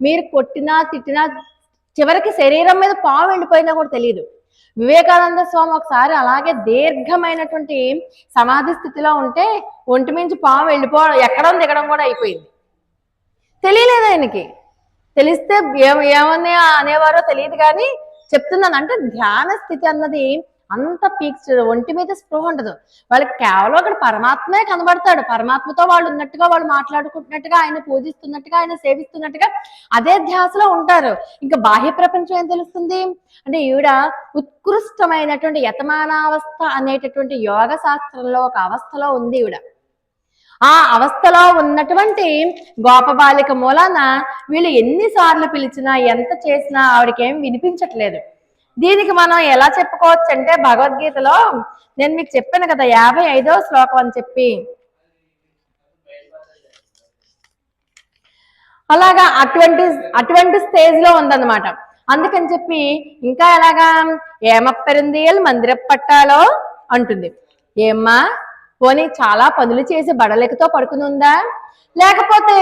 మీరు కొట్టినా తిట్టినా చివరికి శరీరం మీద పాము వెళ్ళిపోయినా కూడా తెలియదు. వివేకానంద స్వామి ఒకసారి అలాగే దీర్ఘమైనటువంటి సమాధి స్థితిలో ఉంటే ఒంటి మించి పాము వెళ్ళిపోవడం, ఎక్కడం దిగడం కూడా అయిపోయింది. తెలియలేదు ఆయనకి. తెలిస్తే ఏమని అనేవారో తెలియదు. కానీ చెప్తున్నాను అంటే ధ్యాన స్థితి అన్నది అంత పీక్స్, ఒంటి మీద స్పృహ ఉండదు వాళ్ళకి. కేవలం అక్కడ పరమాత్మే కనబడతాడు. పరమాత్మతో వాళ్ళు ఉన్నట్టుగా, వాళ్ళు మాట్లాడుకుంటున్నట్టుగా, ఆయన పూజిస్తున్నట్టుగా, ఆయన సేవిస్తున్నట్టుగా అదే ధ్యాసలో ఉంటారు. ఇంకా బాహ్య ప్రపంచం ఏం తెలుస్తుంది అంటే ఈవిడ ఉత్కృష్టమైనటువంటి యతమానావస్థ అనేటటువంటి యోగ శాస్త్రంలో ఒక అవస్థలో ఉంది ఈవిడ. ఆ అవస్థలో ఉన్నటువంటి గోపబాలిక మూలాన వీళ్ళు ఎన్నిసార్లు పిలిచినా, ఎంత చేసినా ఆవిడకి ఏం వినిపించట్లేదు. దీనికి మనం ఎలా చెప్పుకోవచ్చు అంటే, భగవద్గీతలో నేను మీకు చెప్పాను కదా 55వ శ్లోకం అని చెప్పి, అలాగా అటువంటి స్టేజ్ లో ఉందన్నమాట. అందుకని చెప్పి ఇంకా ఎలాగా ఏమప్పరిందియల్ మందిరపట్టాలో అంటుంది. ఏమ్మా పోనీ చాలా పనులు చేసి బడలెకతో పడుకుని ఉందా, లేకపోతే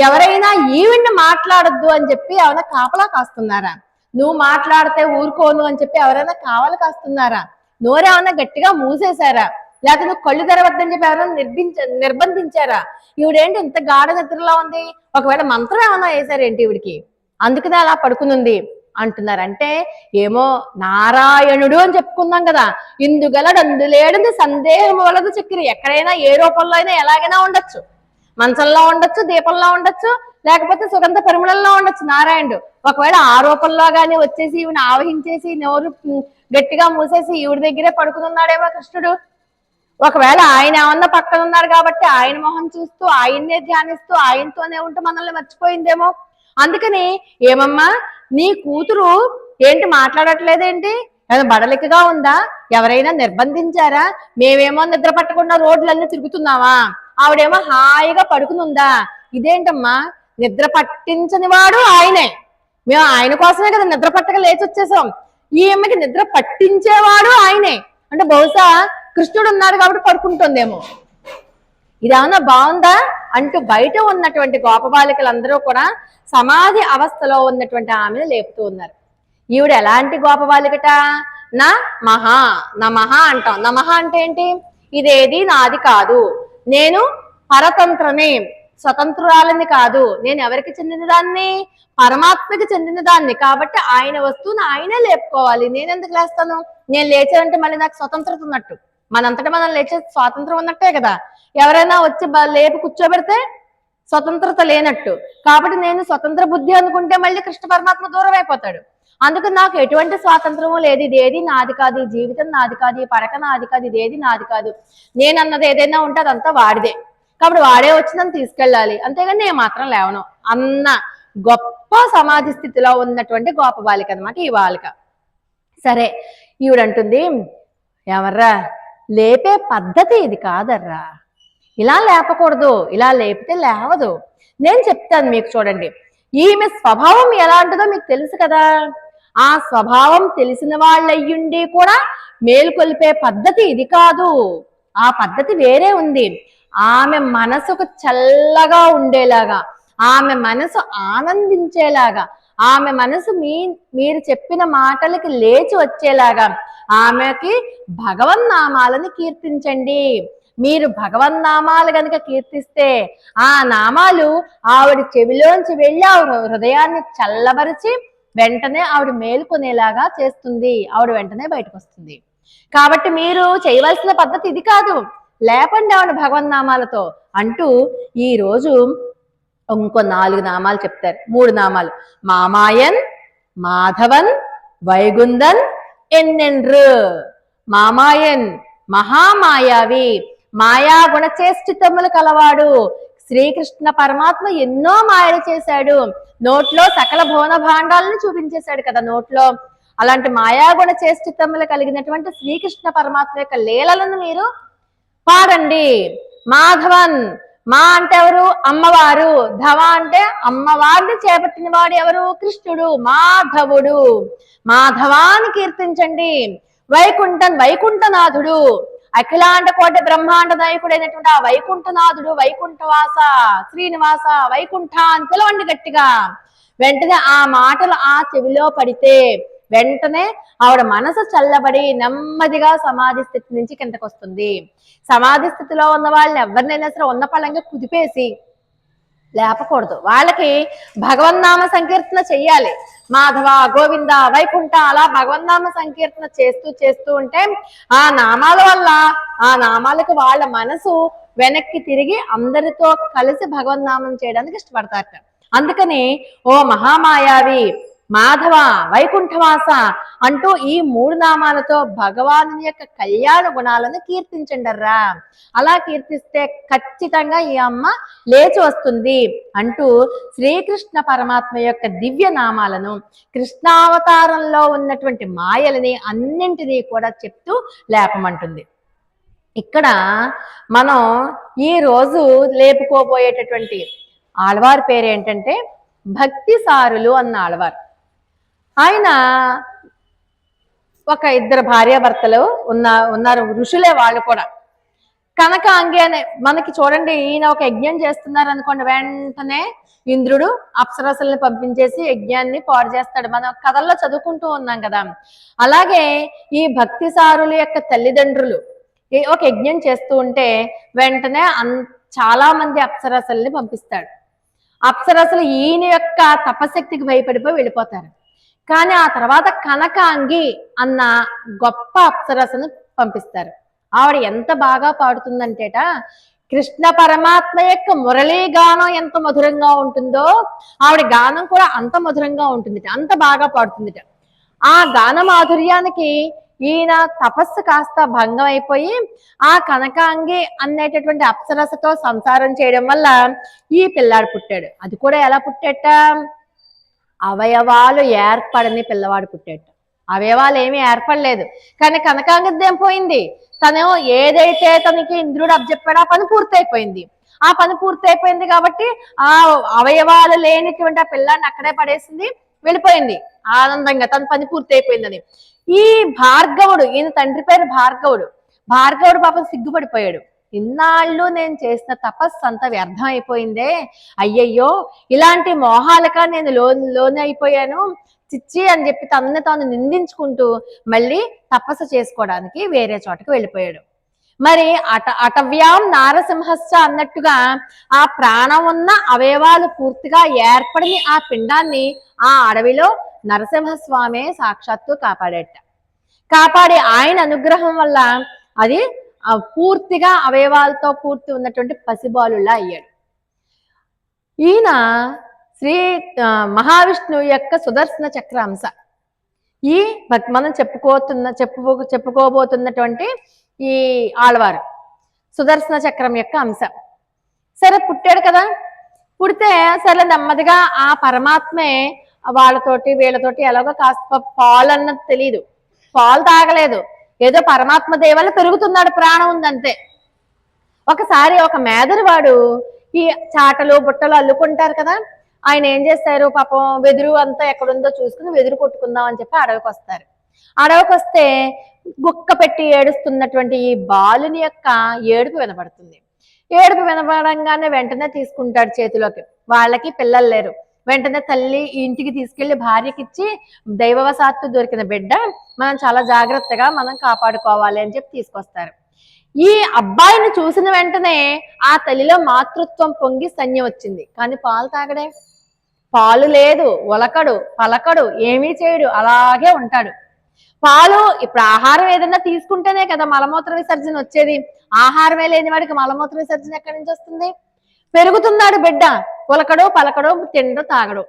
ఎవరైనా ఈవిడ్ని మాట్లాడొద్దు అని చెప్పి ఎవరైనా కాపలా కాస్తున్నారా, నువ్వు మాట్లాడితే ఊరుకోను అని చెప్పి ఎవరైనా కావాలి కాస్తున్నారా, నోరేమన్నా గట్టిగా మూసేశారా, లేకపోతే నువ్వు కళ్ళు తెరవద్దని చెప్పి ఎవరైనా నిర్బంధించారా, ఈవిడేంటి ఇంత గాఢ నిద్రలో ఉంది, ఒకవేళ మంత్రం ఏమన్నా వేశారేంటి ఈవిడికి, అందుకనే అలా పడుకునుంది అంటున్నారంటే, ఏమో నారాయణుడు అని చెప్పుకున్నాం కదా, ఇందుగలడు అందులేడని సందేహం వలదు చక్రి. ఎక్కడైనా ఏ రూపంలో అయినా ఎలాగైనా ఉండొచ్చు, మంచంలో ఉండొచ్చు, దీపంలో ఉండొచ్చు, లేకపోతే సుగంధ పరిమళంలో ఉండొచ్చు నారాయణుడు. ఒకవేళ ఆ రూపంలో గానీ వచ్చేసి ఈవిని ఆవహించేసి నోరు గట్టిగా మూసేసి ఈవిడి దగ్గరే పడుకునున్నాడేమో కృష్ణుడు. ఒకవేళ ఆయన ఏమన్నా పక్కన ఉన్నారు కాబట్టి ఆయన మొహం చూస్తూ, ఆయన్నే ధ్యానిస్తూ, ఆయనతోనే ఉంటూ మనల్ని మర్చిపోయిందేమో. అందుకని ఏమమ్మా నీ కూతురు ఏంటి మాట్లాడట్లేదేంటి, బడలికగా ఉందా, ఎవరైనా నిర్బంధించారా, మేమేమో నిద్ర పట్టకుండా రోడ్లన్నీ తిరుగుతున్నావా, ఆవిడేమో హాయిగా పడుకుని ఉందా, ఇదేంటమ్మా నిద్ర పట్టించని వాడు ఆయనే, మేము ఆయన కోసమే కదా నిద్ర పట్టక లేచి వచ్చేసాం, ఈ అమ్మకి నిద్ర పట్టించేవాడు ఆయనే అంటే బహుశా కృష్ణుడు ఉన్నాడు కాబట్టి పడుకుంటుందేమో. ఇదేమన్నా బాగుందా అంటూ బయట ఉన్నటువంటి గోపబాలికలందరూ కూడా సమాధి అవస్థలో ఉన్నటువంటి ఆమెను లేపుతూ ఉన్నారు. ఈవిడ ఎలాంటి గోపబాలికట, నా మహా నమః అంటాం. నమః అంటే ఏంటి, ఇదేది నాది కాదు, నేను పరతంత్రనే, స్వతంత్రురాలని కాదు, నేను ఎవరికి చెందిన దాన్ని, పరమాత్మకి చెందిన దాన్ని, కాబట్టి ఆయన వస్తువుని ఆయనే లేపుకోవాలి, నేను ఎందుకు లేస్తాను, నేను లేచానంటే మళ్ళీ నాకు స్వతంత్రత ఉన్నట్టు, మనంతటా మనం లేచే స్వాతంత్రం ఉన్నట్టే కదా, ఎవరైనా వచ్చి లేపి కూర్చోబెడితే స్వతంత్రత లేనట్టు, కాబట్టి నేను స్వతంత్ర బుద్ధి అనుకుంటే మళ్ళీ కృష్ణ పరమాత్మ దూరం అయిపోతాడు. అందుకు నాకు ఎటువంటి స్వాతంత్రము లేదు, ఇదేది నాది కాదు, ఈ జీవితం నాది కాదు, ఈ పరక నాది కాదు, ఇదేది నాది కాదు, నేనన్నది ఏదైనా ఉంటే అదంతా వాడిదే, కాబట్టి వాడే వచ్చి నన్ను తీసుకెళ్ళాలి, అంతేగాని నేను మాత్రం లేవను అన్న గొప్ప సమాధి స్థితిలో ఉన్నటువంటి గొప్ప బాలిక అనమాట ఈ బాలిక. సరే ఈవిడంటుంది, ఎవర్రా లేపే పద్ధతి ఇది కాదర్రా, ఇలా లేపకూడదు, ఇలా లేపితే లేవదు, నేను చెప్తాను మీకు. చూడండి ఈమె స్వభావం ఎలాంటిదో మీకు తెలుసు కదా, ఆ స్వభావం తెలిసిన వాళ్ళయ్యుండి కూడా మేలుకొల్పే పద్ధతి ఇది కాదు, ఆ పద్ధతి వేరే ఉంది. ఆమె మనసుకు చల్లగా ఉండేలాగా, ఆమె మనసు ఆనందించేలాగా, ఆమె మనసు మీరు చెప్పిన మాటలకి లేచి వచ్చేలాగా ఆమెకి భగవన్నామాలని కీర్తించండి. మీరు భగవన్నామాలు గనుక కీర్తిస్తే ఆ నామాలు ఆవిడ చెవిలోంచి వెళ్ళి ఆవిడ హృదయాన్ని చల్లబరిచి వెంటనే ఆవిడ మేలుకొనేలాగా చేస్తుంది, ఆవిడ వెంటనే బయటకు వస్తుంది. కాబట్టి మీరు చేయవలసిన పద్ధతి ఇది కాదు, లేపండి ఆవిడ భగవన్నామాలతో అంటూ ఈ రోజు ఇంకో 4 నామాలు చెప్తారు, 3 నామాలు, మామాయన్, మాధవన్, వైగుందన్, ఎన్నెండ్రు. మామాయన్ మహామాయావి, మాయా గుణచేష్టితములు కలవాడు, శ్రీకృష్ణ పరమాత్మ ఎన్నో మాయలు చేశాడు, నోట్లో సకల భువన భాండాలను చూపించేశాడు కదా నోట్లో, అలాంటి మాయాగుణ చేష్టితములు కలిగినటువంటి శ్రీకృష్ణ పరమాత్మ యొక్క లీలలను మీరు పాడండి. మాధవన్, మా అంటే ఎవరు, అమ్మవారు, ధవ అంటే అమ్మవారిని చేపట్టిన వాడు ఎవరు, కృష్ణుడు, మాధవుడు, మాధవాన్ని కీర్తించండి. వైకుంఠన్, వైకుంఠనాథుడు, అఖిలాండ కోటి బ్రహ్మాండ నాయకుడైనటువంటి ఆ వైకుంఠనాథుడు, వైకుంఠవాస, శ్రీనివాస, వైకుంఠ అని పిలవండి గట్టిగా. వెంటనే ఆ మాటలు ఆ చెవిలో పడితే వెంటనే ఆవిడ మనసు చల్లబడి నెమ్మదిగా సమాధి స్థితి నుంచి కిందకు వస్తుంది. సమాధి స్థితిలో ఉన్న వాళ్ళని ఎవరినైనా సరే ఉన్న పళ్ళంగా కుదిపేసి లేపకూడదు. వాళ్ళకి భగవన్నామ సంకీర్తన చెయ్యాలి. మాధవ, గోవింద, వైకుంఠ అలా భగవన్నామ సంకీర్తన చేస్తూ చేస్తూ ఉంటే ఆ నామాల వల్ల ఆ నామాలకు వాళ్ళ మనసు వెనక్కి తిరిగి అందరితో కలిసి భగవన్నామం చేయడానికి ఇష్టపడతారట. అందుకని ఓ మహామాయావి, మాధవ, వైకుంఠవాస అంటూ ఈ 3 నామాలతో భగవాను యొక్క కళ్యాణ గుణాలను కీర్తించండర్రా. అలా కీర్తిస్తే ఖచ్చితంగా ఈ అమ్మ లేచి వస్తుంది అంటూ శ్రీకృష్ణ పరమాత్మ యొక్క దివ్య నామాలను, కృష్ణావతారంలో ఉన్నటువంటి మాయలని అన్నింటినీ కూడా చెప్తూ లేపమంటుంది. ఇక్కడ మనం ఈ రోజు లేపుకోబోయేటటువంటి ఆళ్వారి పేరు ఏంటంటే భక్తి సారులు అన్న ఆళ్వారు. ఆయన ఒక 2 భార్యాభర్తలు ఉన్నారు, ఋషులే వాళ్ళు కూడా. కనకాంగి అనే మనకి చూడండి, ఈయన ఒక యజ్ఞం చేస్తున్నారు అనుకోండి, వెంటనే ఇంద్రుడు అప్సరసల్ని పంపించేసి యజ్ఞాన్ని పాడు చేస్తాడు. మనం కథల్లో చదువుకుంటూ ఉన్నాం కదా. అలాగే ఈ భక్తి సారుల యొక్క తల్లిదండ్రులు ఒక యజ్ఞం చేస్తూ ఉంటే వెంటనే చాలా మంది అప్సరసల్ని పంపిస్తాడు. అప్సరసలు ఈయన యొక్క తపశక్తికి భయపడిపోయి వెళ్ళిపోతారు. కానీ ఆ తర్వాత కనకాంగి అన్న గొప్ప అప్సరసను పంపిస్తారు. ఆవిడ ఎంత బాగా పాడుతుందంటేట, కృష్ణ పరమాత్మ యొక్క మురళీ గానం ఎంత మధురంగా ఉంటుందో ఆవిడ గానం కూడా అంత మధురంగా ఉంటుంది, అంత బాగా పాడుతుందిట. ఆ గాన మాధుర్యానికి ఈయన తపస్సు కాస్త భంగం అయిపోయి ఆ కనకాంగి అనేటటువంటి అప్సరసతో సంసారం చేయడం వల్ల ఈ పిల్లాడు పుట్టాడు. అది కూడా ఎలా పుట్టేట, అవయవాలు ఏర్పడని పిల్లవాడు పుట్టాడు. అవయవాలు ఏమీ ఏర్పడలేదు, కానీ కనకాంగిది ఏం పోయింది, తను ఏదైతే తనకి ఇంద్రుడు అప్పచెప్పాడో ఆ పని పూర్తయిపోయింది. ఆ పని పూర్తయిపోయింది కాబట్టి ఆ అవయవాలు లేనిటువంటి ఆ పిల్లాన్ని అక్కడే పడేసింది, వెళ్ళిపోయింది ఆనందంగా, తన పని పూర్తయిపోయిందని. ఈ భార్గవుడు, ఈయన తండ్రి పేరు భార్గవుడు. భార్గవుడు పాపం సిగ్గుపడిపోయాడు. ఇన్నాళ్ళు నేను చేసిన తపస్సు అంతా వ్యర్థం అయిపోయిందే, అయ్యయ్యో ఇలాంటి మోహాలక నేను లోని అయిపోయాను, చిచ్చి అని చెప్పి తనని తాను నిందించుకుంటూ మళ్ళీ తపస్సు చేసుకోవడానికి వేరే చోటకి వెళ్ళిపోయాడు. మరి అటవ్యాం నారసింహస్య అన్నట్టుగా ఆ ప్రాణం ఉన్న అవయవాలు పూర్తిగా ఏర్పడిని ఆ పిండాన్ని ఆ అడవిలో నరసింహస్వామి సాక్షాత్తు కాపాడేట. కాపాడి ఆయన అనుగ్రహం వల్ల అది పూర్తిగా అవయవాలతో పూర్తి ఉన్నటువంటి పసిబాలులా అయ్యాడు. ఈయన శ్రీ మహావిష్ణువు యొక్క సుదర్శన చక్ర అంశ. ఈ మనం చెప్పుకోబోతున్నటువంటి ఈ ఆళ్వారు సుదర్శన చక్రం యొక్క అంశ. సరే పుట్టాడు కదా, పుడితే సరే నెమ్మదిగా ఆ పరమాత్మే వాళ్ళతోటి వీళ్ళతోటి ఎలాగో కాస్త పాలు అన్నది తెలియదు, పాలు తాగలేదు, ఏదో పరమాత్మ దేవల్ల పెరుగుతున్నాడు, ప్రాణం ఉందంతే. ఒకసారి ఒక మేదరి వాడు ఈ చాటలు బుట్టలు అల్లుకుంటారు కదా, ఆయన ఏం చేస్తారు, పాపం వెదురు అంతా ఎక్కడుందో చూసుకుని వెదురు కొట్టుకుందాం అని చెప్పి అడవికి వస్తారు. అడవికి వస్తే గుక్క పెట్టి ఏడుస్తున్నటువంటి ఈ బాలుని యొక్క ఏడుపు వినపడుతుంది. ఏడుపు వినపడంగానే వెంటనే తీసుకుంటాడు చేతిలోకి. వాళ్ళకి పిల్లలు లేరు. వెంటనే తల్లి ఇంటికి తీసుకెళ్లి భార్యకి ఇచ్చి, దైవవశాత్తు దొరికిన బిడ్డ, మనం చాలా జాగ్రత్తగా మనం కాపాడుకోవాలి అని చెప్పి తీసుకొస్తారు. ఈ అబ్బాయిని చూసిన వెంటనే ఆ తల్లిలో మాతృత్వం పొంగి సన్యం వచ్చింది. కానీ పాలు తాగడే, పాలు లేదు, ఒలకడు పలకడు, ఏమీ చేయడు, అలాగే ఉంటాడు. పాలు ఇప్పుడు ఆహారం ఏదైనా తీసుకుంటేనే కదా మలమూత్ర విసర్జన వచ్చేది. ఆహారమే లేని వాడికి మలమూత్ర విసర్జన ఎక్కడి నుంచి వస్తుంది? పెరుగుతున్నాడు బిడ్డ, ఒలకడు పలకడు, తిండు తాగడు.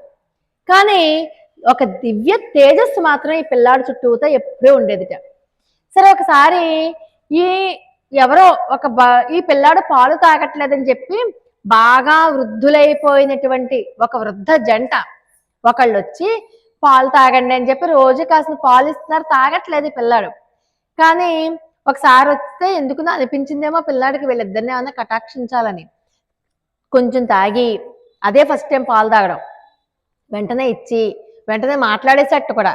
కానీ ఒక దివ్య తేజస్సు మాత్రం ఈ పిల్లాడు చుట్టూతో ఎప్పుడూ ఉండేదిట. సరే ఒకసారి ఎవరో ఈ పిల్లాడు పాలు తాగట్లేదని చెప్పి బాగా వృద్ధులైపోయినటువంటి ఒక వృద్ధ జంట ఒకళ్ళు వచ్చి పాలు తాగండి అని చెప్పి రోజు కాసిన పాలు ఇస్తున్నారు, తాగట్లేదు పిల్లాడు. కానీ ఒకసారి వస్తే ఎందుకునో అనిపించిందేమో పిల్లాడికి వీళ్ళిద్దరిని ఏమన్నా కటాక్షించాలని కొంచెం తాగి, అదే ఫస్ట్ టైం పాలు తాగడం, వెంటనే ఇచ్చి వెంటనే మాట్లాడేసట్టు కూడా,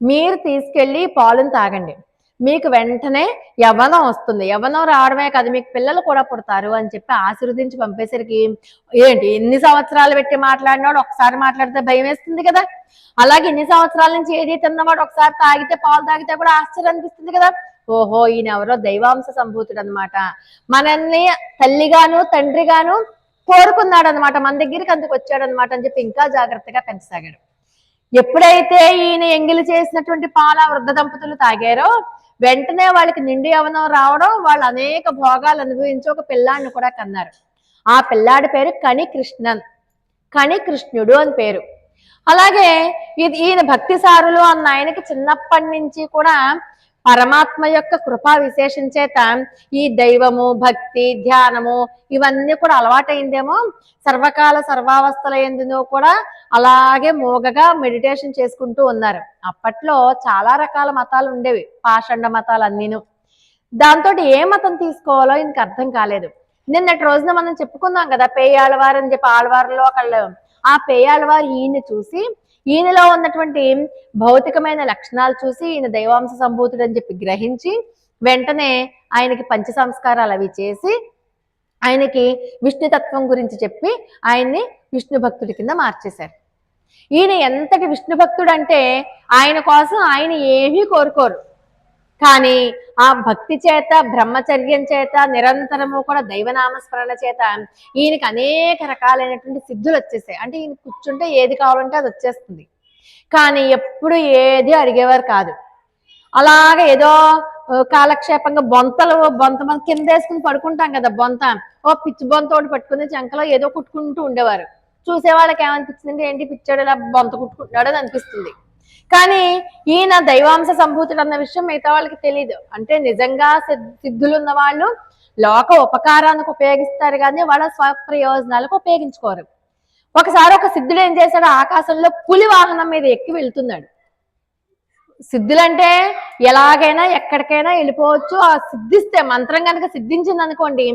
మీరు తీసుకెళ్ళి పాలుని తాగండి, మీకు వెంటనే యవ్వనం వస్తుంది, యవ్వనం రావడమే కాదు మీకు పిల్లలు కూడా పుడతారు అని చెప్పి ఆశీర్వదించి పంపేసరికి ఏంటి ఎన్ని సంవత్సరాలు పెట్టి మాట్లాడినాడు, ఒకసారి మాట్లాడితే భయం వేస్తుంది కదా. అలాగే ఇన్ని సంవత్సరాల నుంచి ఏది తిన్నవాడు ఒకసారి తాగితే పాలు తాగితే కూడా ఆశ్చర్యం అనిపిస్తుంది కదా. ఓహో ఈయన ఎవరో దైవాంశ సంభూతుడు అనమాట, మనల్ని తల్లిగాను తండ్రిగాను కోరుకున్నాడు అనమాట, మన దగ్గరికి అందుకు వచ్చాడు అనమాట అని చెప్పి ఇంకా జాగ్రత్తగా పెంచసాగాడు. ఎప్పుడైతే ఈయన ఎంగిలి చేసినటువంటి పాల వృద్ధ దంపతులు తాగారో వెంటనే వాళ్ళకి నిండి యవ్వనం రావడం, వాళ్ళు అనేక భోగాలు అనుభవించి ఒక పిల్లాడిని కూడా కన్నారు. ఆ పిల్లాడి పేరు కణికృష్ణన్, కణికృష్ణుడు అని పేరు. అలాగే ఈయన భక్తి సారులు అన్న ఆయనకి చిన్నప్పటి నుంచి కూడా పరమాత్మ యొక్క కృపా విశేషం చేత ఈ దైవము, భక్తి, ధ్యానము ఇవన్నీ కూడా అలవాటైందేమో. సర్వకాల సర్వావస్థల ఎందునో కూడా అలాగే మోగగా మెడిటేషన్ చేసుకుంటూ ఉన్నారు. అప్పట్లో చాలా రకాల మతాలు ఉండేవి, పాషండ మతాలు అన్నీను. దాంతో ఏ మతం తీసుకోవాలో ఇంక అర్థం కాలేదు. నిన్నటి రోజున మనం చెప్పుకున్నాం కదా, పేయాళ్ళవారు అని చెప్పి ఆళ్వారులో ఒకళ్ళు. ఆ పేయాళ్ళవారు ఈయన్ని చూసి ఈయనలో ఉన్నటువంటి భౌతికమైన లక్షణాలు చూసి ఈయన దైవాంశ సంభూతుడు అని చెప్పి గ్రహించి వెంటనే ఆయనకి పంచ సంస్కారాలు అవి చేసి ఆయనకి విష్ణుతత్వం గురించి చెప్పి ఆయన్ని విష్ణు భక్తుడి కింద మార్చేశారు. ఈయన ఎంతటి విష్ణు భక్తుడు అంటే ఆయన కోసం ఆయన ఏమీ కోరుకోరు, కానీ ఆ భక్తి చేత, బ్రహ్మచర్యం చేత, నిరంతరము కూడా దైవనామస్మరణ చేత ఈయనకి అనేక రకాలైనటువంటి సిద్ధులు వచ్చేసాయి. అంటే ఈయన కూర్చుంటే ఏది కావాలంటే అది వచ్చేస్తుంది. కానీ ఎప్పుడు ఏది అడిగేవారు కాదు. అలాగే ఏదో కాలక్షేపంగా బొంత మనం కింద వేసుకుని పడుకుంటాం కదా, బొంత ఓ పిచ్చి బొంత ఒకటి పట్టుకుని చంకలో ఏదో కుట్టుకుంటూ ఉండేవారు. చూసే వాళ్ళకి ఏమనిపిస్తుంది, ఏంటి పిచ్చాడు ఇలా బొంత కుట్టుకుంటున్నాడు అని అనిపిస్తుంది. కానీ ఈయన దైవాంశ సంభూతుడు అన్న విషయం మిగతా వాళ్ళకి తెలియదు. అంటే నిజంగా సిద్ధులు ఉన్న వాళ్ళు లోక ఉపకారానికి ఉపయోగిస్తారు కానీ వాళ్ళ స్వప్రయోజనాలకు ఉపయోగించుకోరు. ఒకసారి ఒక సిద్ధుడు ఏం చేశాడు, ఆకాశంలో పులి వాహనం మీద ఎక్కి వెళ్తున్నాడు. సిద్ధులంటే ఎలాగైనా ఎక్కడికైనా వెళ్ళిపోవచ్చు. ఆ సిద్ధిస్తే మంత్రం కనుక సిద్ధించింది అనుకోండి,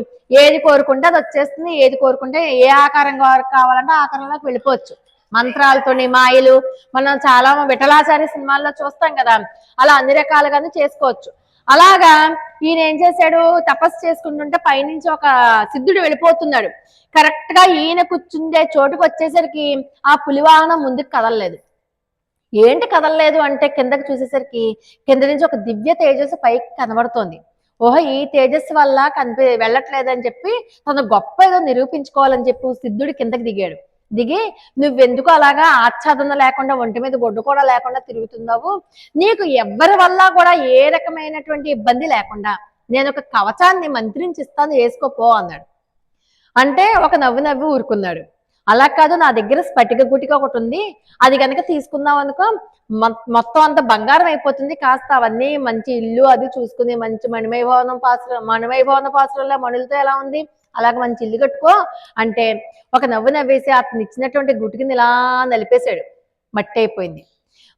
ఏది కోరుకుంటే అది వచ్చేస్తుంది. ఏది కోరుకుంటే ఏ ఆకారంగా కావాలంటే ఆకారంలోకి వెళ్ళిపోవచ్చు. మంత్రాలతోని మాయలు మనం చాలా విఠలాచార్య సినిమాల్లో చూస్తాం కదా, అలా అన్ని రకాలుగానే చేసుకోవచ్చు. అలాగా ఈయన ఏం చేశాడు, తపస్సు చేసుకుంటుంటే పైనుంచి ఒక సిద్ధుడు వెళ్ళిపోతున్నాడు. కరెక్ట్ గా ఈయన కూర్చుండే చోటుకు వచ్చేసరికి ఆ పులివాహనం ముందుకు కదలలేదు. ఏంటి కదలలేదు అంటే కిందకి చూసేసరికి కింద నుంచి ఒక దివ్య తేజస్సు పైకి కనబడుతోంది. ఓహో, ఈ తేజస్సు వల్ల వెళ్ళట్లేదని చెప్పి తను గొప్ప ఏదో నిరూపించుకోవాలని చెప్పి సిద్ధుడు కిందకి దిగాడు. దిగి నువ్వెందుకు అలాగా ఆచ్ఛాదన లేకుండా, ఒంటి మీద గొడ్డు కూడా లేకుండా తిరుగుతున్నావు, నీకు ఎవ్వరి వల్ల కూడా ఏ రకమైనటువంటి ఇబ్బంది లేకుండా నేను ఒక కవచాన్ని మంత్రించిస్తాను, వేసుకోపో అన్నాడు. అంటే ఒక నవ్వి ఊరుకున్నాడు. అలా కాదు, నా దగ్గర స్ఫటిక గుటిక ఒకటి ఉంది, అది కనుక తీసుకుందాం అనుకో మొత్తం అంత బంగారం అయిపోతుంది, కాస్త అవన్నీ మంచి ఇల్లు అది చూసుకుని మంచి మణిమయభవన పాత్రలో మణులతో ఎలా ఉంది అలాగ మంచి ఇల్లు కట్టుకో అంటే ఒక నవ్వేసి అతను ఇచ్చినటువంటి గుటికిని ఇలా నలిపేశాడు. మట్టి అయిపోయింది.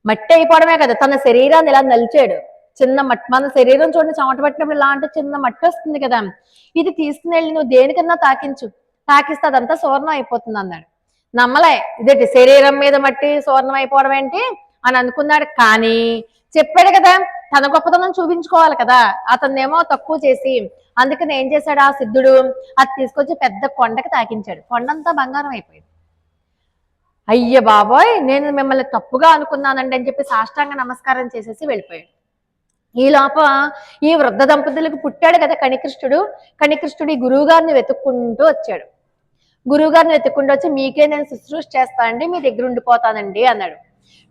మట్టి అయిపోవడమే కదా, తన శరీరాన్ని ఇలా నలిచాడు. చిన్న మట్టి, మన శరీరం చూడండి, చెమట పట్టినప్పుడు ఇలాంటి చిన్న మట్టి వస్తుంది కదా, ఇది తీసుకుని వెళ్ళి నువ్వు దేనికన్నా తాకిస్తే అదంతా సువర్ణం అయిపోతుంది అన్నాడు. నమ్మలే, ఇదేంటి శరీరం మీద మట్టి సువర్ణం అయిపోవడం ఏంటి అని అనుకున్నాడు. కానీ చెప్పాడు కదా, తన గొప్పతనం చూపించుకోవాలి కదా, అతన్నేమో తక్కువ చేసి అందుకని ఏం చేశాడు ఆ సిద్ధుడు, అది తీసుకొచ్చి పెద్ద కొండకి తాకించాడు. కొండంతా బంగారం అయిపోయింది. అయ్య బాబోయ్, నేను మిమ్మల్ని తప్పుగా అనుకున్నానండి అని చెప్పి సాష్టాంగ నమస్కారం చేసేసి వెళ్ళిపోయాడు. ఈ లోపల ఈ వృద్ధ దంపతులకు పుట్టాడు కదా కణికృష్ణుడు. కణికృష్ణుడు ఈ గురువుగారిని వెతుక్కుంటూ వచ్చాడు. గురువుగారిని వెతుక్కుంటూ వచ్చి, మీకే నేను శుశ్రూష చేస్తానండి, మీ దగ్గర ఉండిపోతానండి అన్నాడు.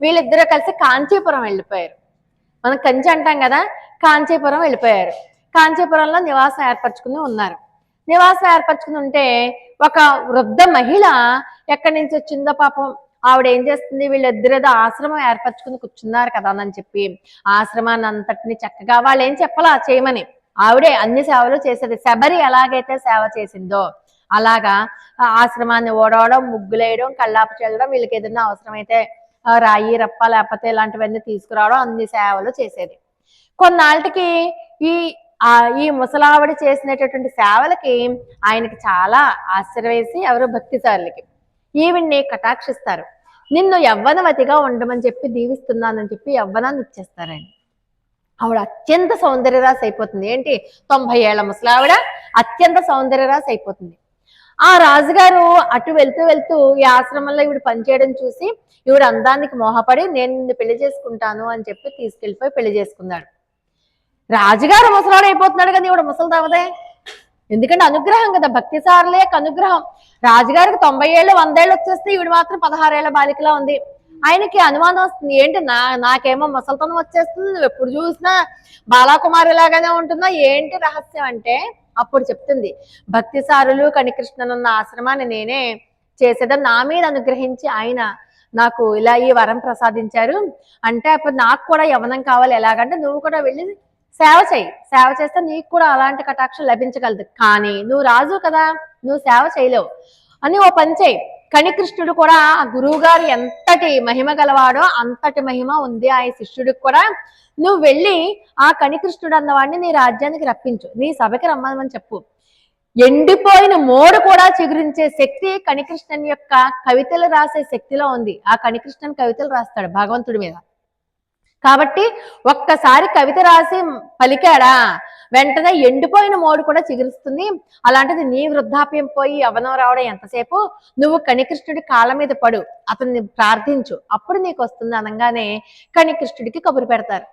వీళ్ళిద్దరూ కలిసి కాంచీపురం వెళ్ళిపోయారు. మనం కంచి అంటాం కదా, కాంచీపురం వెళ్ళిపోయారు. కాంచీపురంలో నివాసం ఏర్పరచుకుని ఉన్నారు. నివాసం ఏర్పరచుకుని ఉంటే ఒక వృద్ధ మహిళ ఎక్కడి నుంచి వచ్చిందో పాపం, ఆవిడ ఏం చేస్తుంది, వీళ్ళిద్దరేదో ఆశ్రమం ఏర్పరచుకుని కూర్చున్నారు కదా అని చెప్పి ఆశ్రమాన్ని అంతటిని చక్కగా వాళ్ళు ఏం చెప్పాలా చేయమని ఆవిడే అన్ని సేవలు చేసేది. శబరి ఎలాగైతే సేవ చేసిందో అలాగా ఆశ్రమాన్ని ఓడవడం, ముగ్గులేయడం, కళ్ళాపు చల్లడం, వీళ్ళకి ఏదైనా అవసరమైతే రాయి రప్ప లేకపోతే ఇలాంటివన్నీ తీసుకురావడం, అన్ని సేవలు చేసేది. కొన్నాళ్ళకి ఈ ముసలావిడ చేసినటువంటి సేవలకి ఆయనకి చాలా ఆశ్చర్యవేసి ఎవరు భక్తిసారులకి ఈవిడ్ని కటాక్షిస్తారు. నిన్ను యవ్వనవతిగా ఉండమని చెప్పి దీవిస్తున్నానని చెప్పి యవ్వనాన్ని ఇచ్చేస్తారండి. ఆవిడ అత్యంత సౌందర్యరాశి అయిపోతుంది. ఏంటి 90 ఏళ్ల ముసలావిడ అత్యంత సౌందర్యరాశి అయిపోతుంది. ఆ రాజుగారు అటు వెళ్తూ ఈ ఆశ్రమంలో ఈవిడ పనిచేయడం చూసి ఈవిడ అందానికి మోహపడి నేను నిన్ను పెళ్లి చేసుకుంటాను అని చెప్పి తీసుకెళ్లిపోయి పెళ్లి చేసుకున్నాడు. రాజుగారు ముసలాడు అయిపోతున్నాడు కదా, ఈవిడ ముసలిదవదే. ఎందుకంటే అనుగ్రహం కదా, భక్తి సారుల యొక్క అనుగ్రహం. రాజుగారికి 90 ఏళ్ళు 100 ఏళ్ళు వచ్చేస్తే ఈవిడ మాత్రం 16 ఏళ్ల బాలికలా ఉంది. ఆయనకి అనుమానం వస్తుంది, ఏంటి నాకేమో ముసలితనం వచ్చేస్తుంది, నువ్వు ఎప్పుడు చూసినా బాలాకుమారి లాగానే ఉంటున్నా, ఏంటి రహస్యం అంటే అప్పుడు చెప్తుంది, భక్తి సారులు కనికృష్ణనున్న ఆశ్రమాన్ని నేనే చేసేదని నా మీద అనుగ్రహించి ఆయన నాకు ఇలా ఈ వరం ప్రసాదించారు. అంటే అప్పుడు నాకు కూడా యవ్వనం కావాలి, ఎలాగంటే నువ్వు కూడా వెళ్ళి సేవ చేయి, సేవ చేస్తే నీకు కూడా అలాంటి కటాక్షం లభించగలదు, కానీ నువ్వు రాజు కదా, నువ్వు సేవ చేయలేవు అని ఓ పని చేయి. కనికృష్ణుడు కూడా ఆ గురువు గారు ఎంతటి మహిమ గలవాడో అంతటి మహిమ ఉంది ఆ శిష్యుడికి కూడా. నువ్వు వెళ్ళి ఆ కనికృష్ణుడు అన్నవాడిని నీ రాజ్యానికి రప్పించు, నీ సభకి రమ్మని చెప్పు. ఎండిపోయిన మోడు కూడా చిగురించే శక్తి కనికృష్ణన్ యొక్క కవితలు రాసే శక్తిలో ఉంది. ఆ కనికృష్ణన్ కవితలు రాస్తాడు భగవంతుడి మీద. కాబట్టి ఒక్కసారి కవిత రాసి పలికాడా వెంటనే ఎండిపోయిన మోడు కూడా చిగురుస్తుంది. అలాంటిది నీ వృద్ధాప్యం పోయి యవ్వనం రావడం ఎంతసేపు, నువ్వు కనికృష్ణుడి కాళ్ళ మీద పడు, అతన్ని ప్రార్థించు, అప్పుడు నీకు వస్తుంది అనగానే కనికృష్ణుడికి కబురు పెడతారు.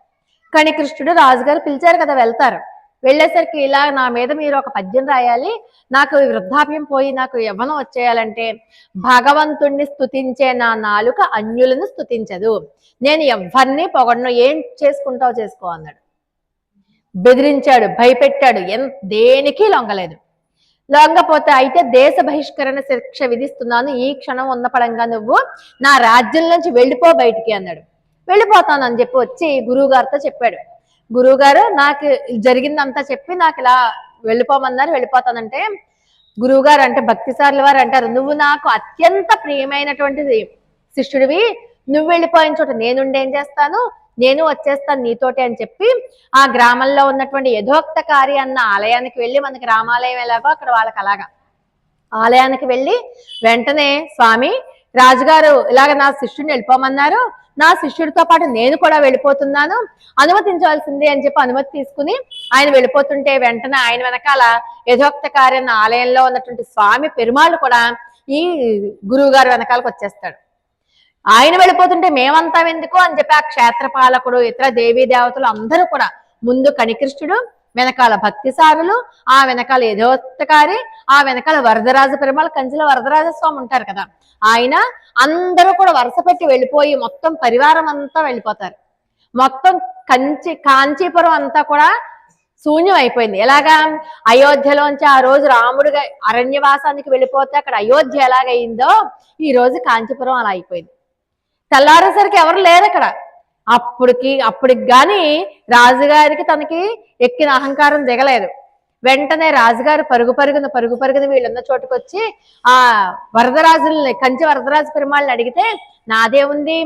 కనికృష్ణుడు రాజుగారు పిలిచారు కదా, వెళ్తారు. వెళ్ళేసరికి ఇలా నా మీద మీరు ఒక పద్యం రాయాలి, నాకు వృద్ధాప్యం పోయి నాకు యవ్వనం వచ్చేయాలంటే భగవంతుణ్ణి స్తుతించే నా నాలుక అన్యులను స్తుతించదు, నేను ఎవరిని పొగడను, ఏం చేసుకుంటావు చేసుకో అన్నాడు. బెదిరించాడు, భయపెట్టాడు, దేనికి లొంగలేదు. లొంగపోతే అయితే దేశ బహిష్కరణ శిక్ష విధిస్తున్నాను, ఈ క్షణం ఉన్న పడంగా నువ్వు నా రాజ్యం నుంచి వెళ్ళిపో బయటికి అన్నాడు. వెళ్ళిపోతాను అని చెప్పి వచ్చి గురువు గారితో చెప్పాడు. గురువు గారు నాకు జరిగిందంతా చెప్పి నాకు ఇలా వెళ్ళిపోమన్నారు, వెళ్ళిపోతానంటే గురువు గారు అంటే భక్తి సార్ల వారు అంటారు, నువ్వు నాకు అత్యంత ప్రియమైనటువంటి శిష్యుడివి, నువ్వు వెళ్ళిపోయిన చోట నేనుండేం చేస్తాను, నేను వచ్చేస్తాను నీతోటి అని చెప్పి ఆ గ్రామంలో ఉన్నటువంటి యథోక్తకారి అన్న ఆలయానికి వెళ్ళి, మనకి రామాలయం ఎలాగో అక్కడ వాళ్ళకి అలాగా ఆలయానికి వెళ్ళి వెంటనే స్వామి రాజుగారు ఇలాగ నా శిష్యుడిని వెళ్ళిపోమన్నారు, నా శిష్యుడితో పాటు నేను కూడా వెళ్ళిపోతున్నాను, అనుమతించవలసింది అని చెప్పి అనుమతి తీసుకుని ఆయన వెళ్ళిపోతుంటే వెంటనే ఆయన వెనకాల యథోక్తకారి అన్న ఆలయంలో ఉన్నటువంటి స్వామి పెరుమాళ్ళు కూడా ఈ గురువు గారు వెనకాలకు వచ్చేస్తాడు. ఆయన వెళ్ళిపోతుంటే మేమంతా ఎందుకు అని చెప్పి ఆ క్షేత్రపాలకుడు ఇతర దేవీ దేవతలు అందరూ కూడా, ముందు కనికృష్ణుడు, వెనకాల భక్తిసారులు, ఆ వెనకాల యథోక్తకారి, ఆ వెనకాల వరదరాజ పెరుమాళ్, కంచిలో వరదరాజస్వామి ఉంటారు కదా ఆయన, అందరూ కూడా వరుస పెట్టి వెళ్ళిపోయి మొత్తం పరివారం అంతా వెళ్ళిపోతారు. మొత్తం కాంచీపురం అంతా కూడా శూన్యం అయిపోయింది. ఎలాగా అయోధ్యలోంచి ఆ రోజు రాముడు అరణ్యవాసానికి వెళ్ళిపోతే అక్కడ అయోధ్య ఎలాగైందో ఈ రోజు కాంచీపురం అలా అయిపోయింది. తెల్లారేసరికి ఎవరు లేరు అక్కడ. అప్పటికి గాని రాజుగారికి తనకి ఎక్కిన అహంకారం దిగలేదు. వెంటనే రాజుగారు పరుగు పరుగున వీళ్ళున్న చోటుకు వచ్చి ఆ వరదరాజుల్ని, కంచి వరదరాజు పెరుమాళ్ళని అడిగితే, నాదేముంది,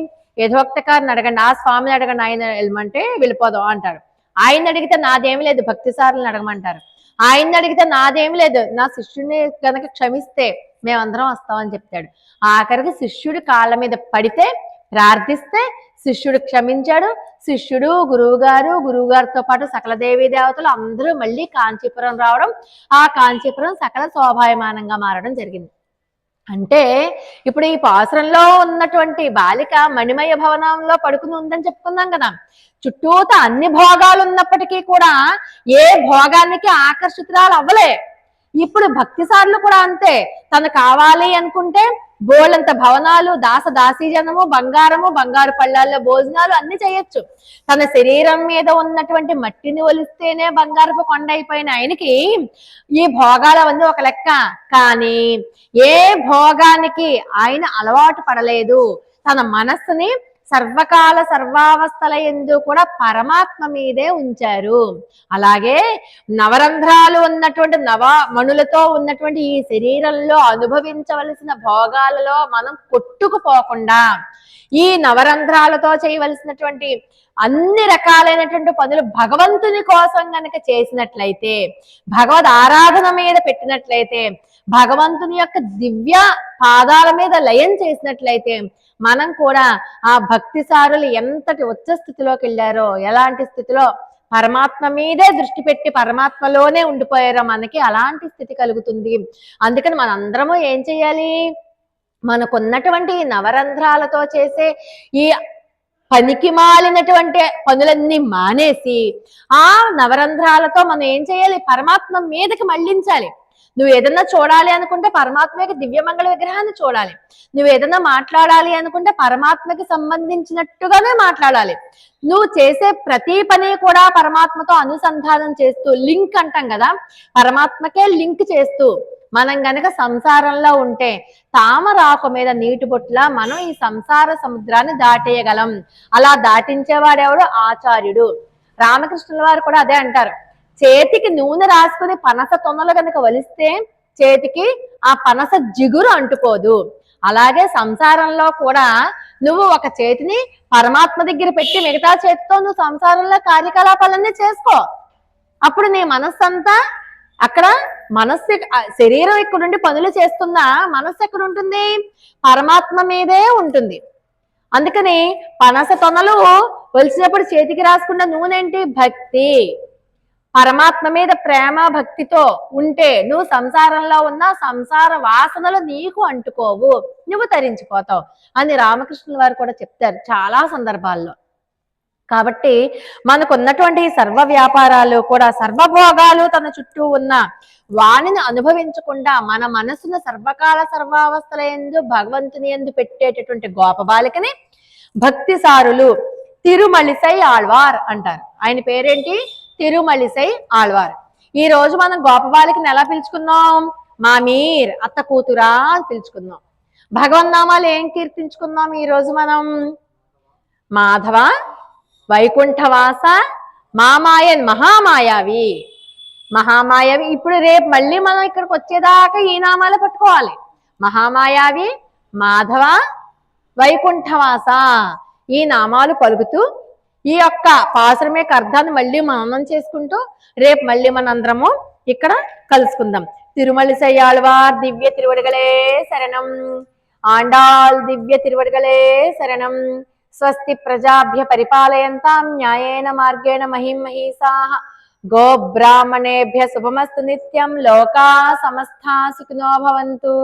యథోక్తకారిని అడగండి, ఆ స్వామిని అడగండి, ఆయన వెళ్ళమంటే వెళ్ళిపోదాం అంటాడు. ఆయన అడిగితే నాదేమి లేదు, భక్తి సారులను అడగమంటారు. ఆయన్ని అడిగితే నాదేమి లేదు, నా శిష్యుడిని కనుక క్షమిస్తే మేమందరం వస్తామని చెప్తాడు. ఆఖరికి శిష్యుడి కాళ్ళ మీద పడితే ప్రార్థిస్తే శిష్యుడు క్షమించాడు. శిష్యుడు, గురువుగారితో పాటు సకల దేవీ దేవతలు అందరూ మళ్ళీ కాంచీపురం రావడం, ఆ కాంచీపురం సకల శోభాయమానంగా మారడం జరిగింది. అంటే ఇప్పుడు ఈ పాసురంలో ఉన్నటువంటి బాలిక మణిమయ భవనంలో పడుకుని ఉందని చెప్పుకున్నాం కదా. చుట్టూత అన్ని భోగాలు ఉన్నప్పటికీ కూడా ఏ భోగానికి ఆకర్షితురాలు అవ్వలే. ఇప్పుడు భక్తిసారులు కూడా అంతే, తను కావాలి అనుకుంటే బోళ్ళంత భవనాలు, దాసదాసీజనము, బంగారు పళ్ళాల్లో భోజనాలు అన్ని చేయొచ్చు. తన శరీరం మీద ఉన్నటువంటి మట్టిని ఒలిస్తేనే బంగారపు కొండ అయిపోయిన ఆయనకి ఈ భోగాలవన్నీ ఒక లెక్క. కానీ ఏ భోగానికి ఆయన అలవాటు పడలేదు. తన మనస్సుని సర్వకాల సర్వావస్థల యందు కూడా పరమాత్మ మీదే ఉంచారు. అలాగే నవరంధ్రాలు ఉన్నటువంటి నవమణులతో ఉన్నటువంటి ఈ శరీరంలో అనుభవించవలసిన భోగాలలో మనం కొట్టుకుపోకుండా ఈ నవరంధ్రాలతో చేయవలసినటువంటి అన్ని రకాలైనటువంటి పనులు భగవంతుని కోసం గనక చేసినట్లయితే, భగవద్ ఆరాధన మీద పెట్టినట్లయితే, భగవంతుని యొక్క దివ్య పాదాల మీద లయం చేసినట్లయితే మనం కూడా ఆ భక్తి సారులు ఎంతటి ఉచ్చ స్థితిలోకి వెళ్ళారో, ఎలాంటి స్థితిలో పరమాత్మ మీదే దృష్టి పెట్టి పరమాత్మలోనే ఉండిపోయారో మనకి అలాంటి స్థితి కలుగుతుంది. అందుకని మనందరము ఏం చెయ్యాలి, మనకున్నటువంటి నవరంధ్రాలతో చేసే ఈ పనికి మాలినటువంటి పనులన్నీ మానేసి ఆ నవరంధ్రాలతో మనం ఏం చేయాలి, పరమాత్మ మీదకి మళ్ళించాలి. నువ్వు ఏదన్నా చూడాలి అనుకుంటే పరమాత్మకి దివ్యమంగళ విగ్రహాన్ని చూడాలి. నువ్వు ఏదన్నా మాట్లాడాలి అనుకుంటే పరమాత్మకి సంబంధించినట్టుగానే మాట్లాడాలి. నువ్వు చేసే ప్రతి పని కూడా పరమాత్మతో అనుసంధానం చేస్తూ, లింక్ అంటాం కదా, పరమాత్మకే లింక్ చేస్తూ మనం గనక సంసారంలో ఉంటే తామరాకు మీద నీటి బొట్టులా మనం ఈ సంసార సముద్రాన్ని దాటేయగలం. అలా దాటించేవాడెవడు? ఆచార్యుడు. రామకృష్ణుల వారు కూడా అదే అంటారు. చేతికి నూనె రాసుకుని పనస తొనలు కనుక వలిస్తే చేతికి ఆ పనస జిగురు అంటుకోదు. అలాగే సంసారంలో కూడా నువ్వు ఒక చేతిని పరమాత్మ దగ్గర పెట్టి మిగతా చేతితో నువ్వు సంసారంలో కార్యకలాపాలన్నీ చేసుకో. అప్పుడు నీ మనస్సంతా అక్కడ, మనస్సు శరీరం ఇక్కడుండి పనులు చేస్తున్నా మనస్సు ఎక్కడ ఉంటుంది? పరమాత్మ మీదే ఉంటుంది. అందుకని పనస తొనలు వలిసినప్పుడు చేతికి రాసుకున్న నూనె ఏంటి? భక్తి. పరమాత్మ మీద ప్రేమ భక్తితో ఉంటే నువ్వు సంసారంలో ఉన్న సంసార వాసనలు నీకు అంటుకోవు, నువ్వు తరించిపోతావు అని రామకృష్ణుల వారు కూడా చెప్తారు చాలా సందర్భాల్లో. కాబట్టి మనకున్నటువంటి సర్వ వ్యాపారాలు కూడా, సర్వభోగాలు తన చుట్టూ ఉన్న వాణిని అనుభవించకుండా మన మనసును సర్వకాల సర్వావస్థల యందు భగవంతుని యందు పెట్టేటటువంటి గోపబాలికని భక్తి సారులు తిరుమలిసై ఆళ్వార్ అంటారు. ఆయన పేరేంటి? తిరుమలిసై ఆళ్వార్. ఈ రోజు మనం గోపబాలికని ఎలా పిలుచుకున్నాం? మామీర్, అత్త కూతురా అని పిలుచుకున్నాం. భగవన్నామాలు ఏం కీర్తించుకున్నాం ఈ రోజు మనం? మాధవ, వైకుంఠవాస, మామాయన్, మహామాయావి. మహామాయావి. ఇప్పుడు రేపు మళ్ళీ మనం ఇక్కడికి వచ్చేదాకా ఈ నామాలు పట్టుకోవాలి. మహామాయావి, మాధవ, వైకుంఠవాస, ఈ నామాలు పలుకుతూ ఈ యొక్క పాసురం యొక్క అర్థాన్ని మళ్ళీ మననం చేసుకుంటూ రేపు మళ్ళీ మనందరము ఇక్కడ కలుసుకుందాం. తిరుమలిసై ఆళ్వార్ దివ్య తిరువడిగలే శరణం. ఆండాల్ దివ్య తిరువడిగలే శరణం. స్వస్తి ప్రజాభ్య పరిపాలయంతాం న్యాయేన మార్గేణ మహిం మహీసాః. గోబ్రాహ్మణేభ్య శుభమస్తు నిత్యం. లోకా సమస్తా సుఖినో భవంతు.